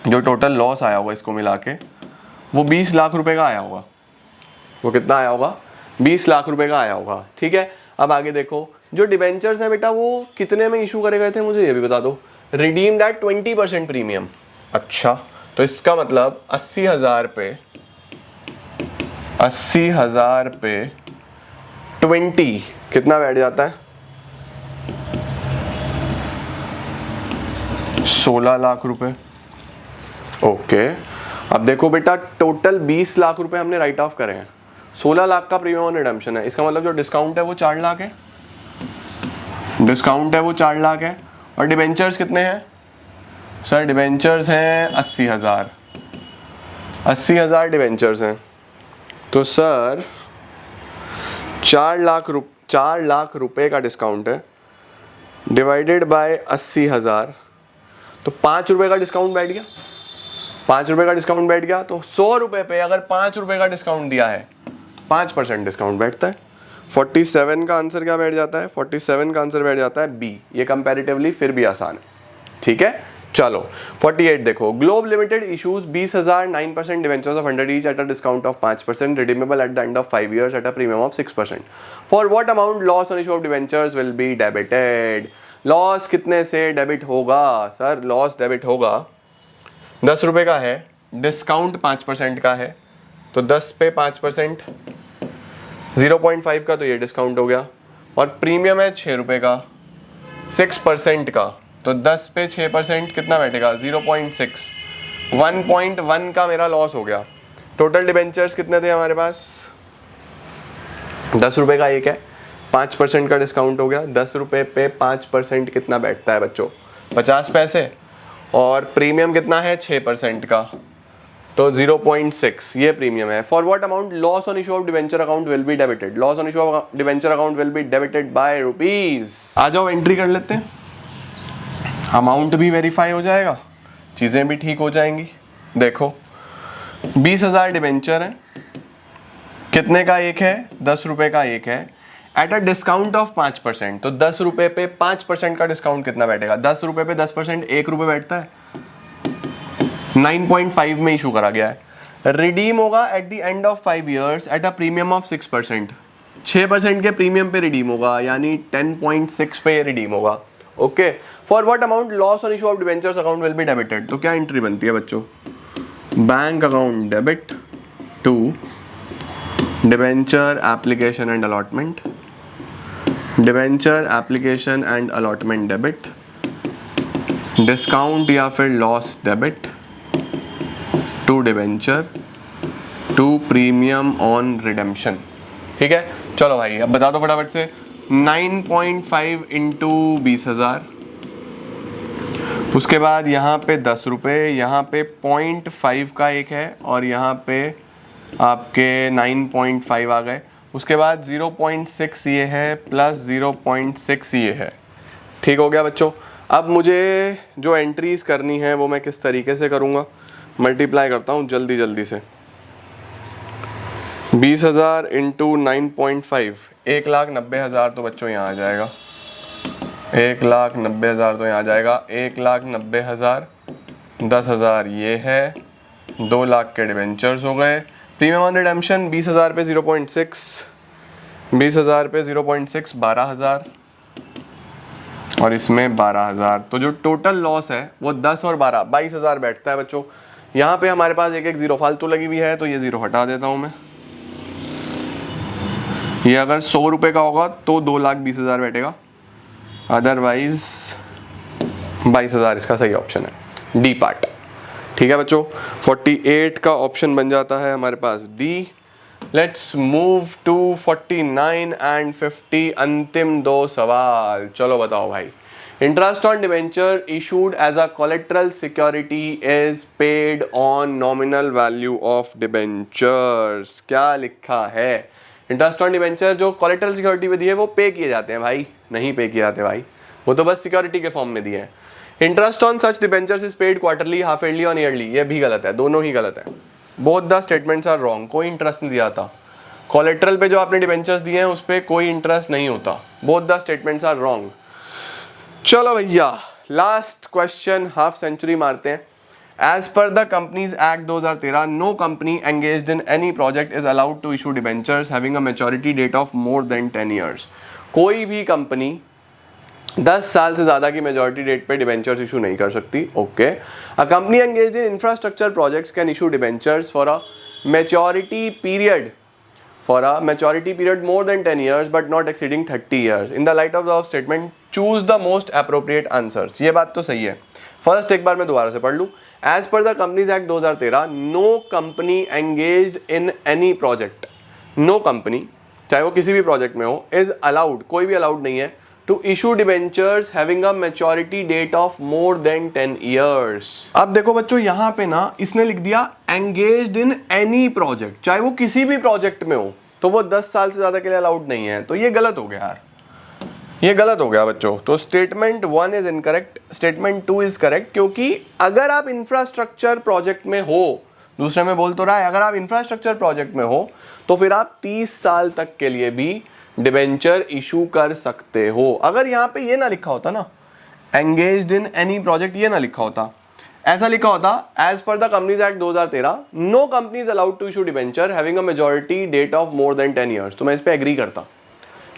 जो टोटल लॉस आया होगा इसको मिला के, वो 20 लाख रुपए का आया होगा। वो कितना आया होगा? 20 लाख रुपए का आया होगा। ठीक है। अब आगे देखो, जो डिवेंचर्स हैं बेटा वो कितने में इशू करे गए थे, मुझे ये भी बता दो। Redeemed at 20% premium. अच्छा, तो इसका मतलब 80,000 पे 20 कितना बैठ जाता है? 16 लाख रुपए। ओके, अब देखो बेटा, टोटल 20 लाख रुपए हमने राइट ऑफ करे हैं, 16 लाख का प्रीमियम ऑन रिडेम्पशन है। इसका मतलब जो डिस्काउंट है वो 4 लाख है। डिस्काउंट है वो 4 लाख है। और डिवेंचर्स कितने हैं सर? डिवेंचर्स हैं 80,000। 80,000 डिवेंचर्स हैं। तो सर 4 लाख रुपए का डिस्काउंट है डिवाइडेड बाय 80,000, तो 5 रुपए का डिस्काउंट बैठ गया, 5 रुपए का डिस्काउंट बैठ गया। तो 100 रुपए पे अगर 5 रुपए का डिस्काउंट दिया है, 5% डिस्काउंट बैठता है। 47 का आंसर क्या बैठ जाता है? 47 का आंसर बैठ जाता है बी। ये कंपैरेटिवली फिर भी आसान है, ठीक है। चलो 48 देखो, globe limited issues 20,000 9% debentures of 100 each at a discount of 5%, redeemable at the end of 5 years at a premium of 6%। For what amount loss on issue of debentures will be debited? Loss कितने से debit होगा sir? Loss debit होगा 10 रुपए का है, discount 5% का है, तो 10 पे 5%, 0.5 का तो ये डिस्काउंट हो गया, और प्रीमियम है 6 रुपए का, 6% का, तो 10 पे 6% कितना बैठेगा? 0.6, 1.1 का मेरा लॉस हो गया। टोटल डिबेंचर्स कितने थे हमारे पास? 10 रुपए का एक है, 5% का डिस्काउंट हो गया। 10 रुपए पे 5% कितना बैठता है बच्चों? 50 पैसे, और प्रीमियम कितना है? 6% का, तो 0.6 ये प्रीमियम है। For what amount loss on issue of debenture account will be debited? Loss on issue of debenture account will be debited by rupees. आ जाओ एंट्री कर लेते हैं, अमाउंट भी वेरीफाई हो जाएगा, चीजें भी ठीक हो जाएंगी। देखो 20,000 डिवेंचर है, कितने का एक है? 10 रुपए का एक है, एट अ डिस्काउंट ऑफ 5%, तो 10 रुपए पे 5% का डिस्काउंट कितना बैठेगा? 10 रुपए पे 10% 1 रुपए बैठता है, 9.5 में इशू करा गया है। रिडीम होगा at the end of 5 years at a premium of 6%, 6% के प्रीमियम पे रिडीम होगा, यानी 10.6 पे रिडीम होगा। Okay, for what amount loss on issue of debentures account will be debited? तो क्या एंट्री बनती है बच्चों? Bank account debit to debenture application and allotment, debenture application and allotment debit, discount या फिर loss debit to debenture to premium on redemption. ठीक है, चलो भाई अब बता दो फटाफट से। 9.5 इंटू 20,000, उसके बाद यहाँ पे 10 रुपये, यहाँ पे 0.5 का एक है, और यहाँ पे आपके 9.5 आ गए। उसके बाद 0.6 ये है, प्लस 0.6 ये है। ठीक हो गया बच्चों। अब मुझे जो एंट्रीज करनी है वो मैं किस तरीके से करूँगा? मल्टीप्लाई करता हूँ जल्दी जल्दी से। 20,000 इंटू 9.5, 1,90,000 तो बच्चों यहाँ आ जाएगा, 1,90,000 तो यहाँ आ जाएगा। 1,90,000, 10,000 ये है, 2 लाख के डिवेंचर्स हो गए। प्रीमियम ऑन रिडेम्पशन 20,000 पे 0.6, 20,000 पे 0.6, 12,000, और इसमें 12,000। तो जो टोटल लॉस है वो 10 और 12, 22,000 बैठता है बच्चों। यहाँ पे हमारे पास एक जीरो फालतू लगी हुई है, तो ये जीरो हटा देता हूँ मैं। ये अगर 100 रुपये का होगा तो 2,20,000 बैठेगा, अदरवाइज 22,000 इसका सही ऑप्शन है, डी पार्ट। ठीक है बच्चों, 48 का ऑप्शन बन जाता है हमारे पास D. Let's move to 49 and 50, अंतिम 2 सवाल। चलो बताओ भाई। Interest on debenture issued as a collateral security is paid on nominal value of debentures. क्या लिखा है? इंटरेस्ट ऑन डिवेंचर जो कोलेट्रल सिक्योरिटी में दिए वो पे किए जाते हैं भाई? नहीं पे किए जाते भाई, वो तो बस सिक्योरिटी के फॉर्म में दिए हैं। Interest on such debentures is paid quarterly, half yearly और ईयरली। ये भी गलत है, दोनों ही गलत है। Both the statements are wrong. कोई इंटरेस्ट नहीं दिया था कोलेट्रल पे, जो आपने डिवेंचर्स दिए हैं उस पर कोई इंटरेस्ट नहीं होता। Both the statements are wrong. चलो भैया लास्ट क्वेश्चन, हाफ सेंचुरी मारते हैं। As per the Companies Act 2013, no company engaged in any project is allowed to issue debentures having a maturity date of more than 10 years. कोई भी company 10 साल से ज़्यादा की मेजॉरिटी डेट पे debentures issue नहीं कर सकती। Okay, a company engaged in infrastructure projects can issue debentures for a maturity period more than 10 years but not exceeding 30 years. In the light of the statement, choose the most appropriate answers. ये बात तो सही है। First एक बार मैं दोबारा से पढ़ लूँ। As per the Companies Act 2013, no company engaged in any project, no company, चाहे वो किसी भी प्रोजेक्ट में हो, is allowed, कोई भी अलाउड नहीं है, to issue debentures having a maturity date of more than 10 years. अब देखो बच्चों यहाँ पे ना इसने लिख दिया engaged in any project, चाहे वो किसी भी प्रोजेक्ट में हो, तो वो 10 साल से ज्यादा के लिए अलाउड नहीं है। तो ये गलत हो गया यार, ये गलत हो गया बच्चों, तो statement 1 is incorrect, statement 2 is correct, क्योंकि अगर आप इंफ्रास्ट्रक्चर प्रोजेक्ट में हो, दूसरे में बोल तो रहा है, अगर आप इंफ्रास्ट्रक्चर प्रोजेक्ट में हो तो फिर आप 30 साल तक के लिए भी डिबेंचर इशू कर सकते हो। अगर यहाँ पे ये ना लिखा होता ना, एंगेज्ड इन एनी प्रोजेक्ट, ये ना लिखा होता, ऐसा लिखा होता as per the companies act 2013 no companies allowed to issue debenture having a majority date of more than 10 years, तो मैं इस पे एग्री करता,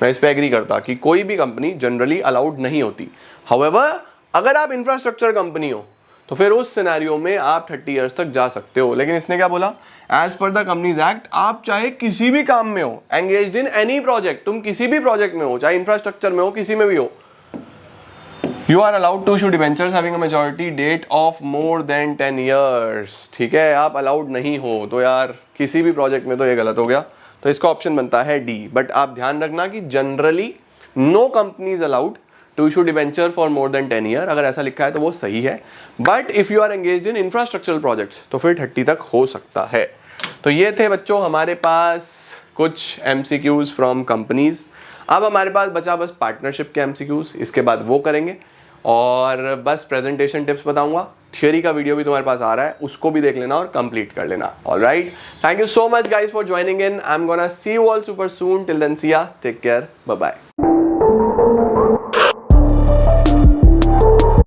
मैं इस पे एग्री करता कि कोई भी कंपनी जनरली अलाउड नहीं होती। हाउएवर अगर आप इंफ्रास्ट्रक्चर कंपनी हो तो फिर उस सिनेरियो में आप 30 इयर्स तक जा सकते हो। लेकिन इसने क्या बोला, as per the companies act आप चाहे किसी भी काम में हो, एंगेज्ड इन एनी प्रोजेक्ट, तुम किसी भी प्रोजेक्ट में हो, चाहे इंफ्रास्ट्रक्चर में हो, किसी में भी हो, you are allowed to issue debentures having a majority date of more than 10 years. ठीक है, आप अलाउड नहीं हो तो यार किसी भी प्रोजेक्ट में, तो ये गलत हो गया, तो इसका ऑप्शन बनता है डी। बट आप ध्यान रखना कि generally no companies allowed to issue debenture for more than 10 year, अगर ऐसा लिखा है तो वो सही है। But if you are engaged in infrastructural projects तो फिर 30 तक हो सकता है। तो ये थे बच्चों हमारे पास कुछ MCQs फ्रॉम कंपनीज। अब हमारे पास बचा बस पार्टनरशिप के MCQs, इसके बाद वो करेंगे और बस प्रेजेंटेशन टिप्स बताऊंगा। थियरी का वीडियो भी तुम्हारे पास आ रहा है, उसको भी देख लेना और कंप्लीट कर लेना। Alright, thank you so much guys for joining in. I am gonna see you all super soon. Till then see ya, take care, bye bye.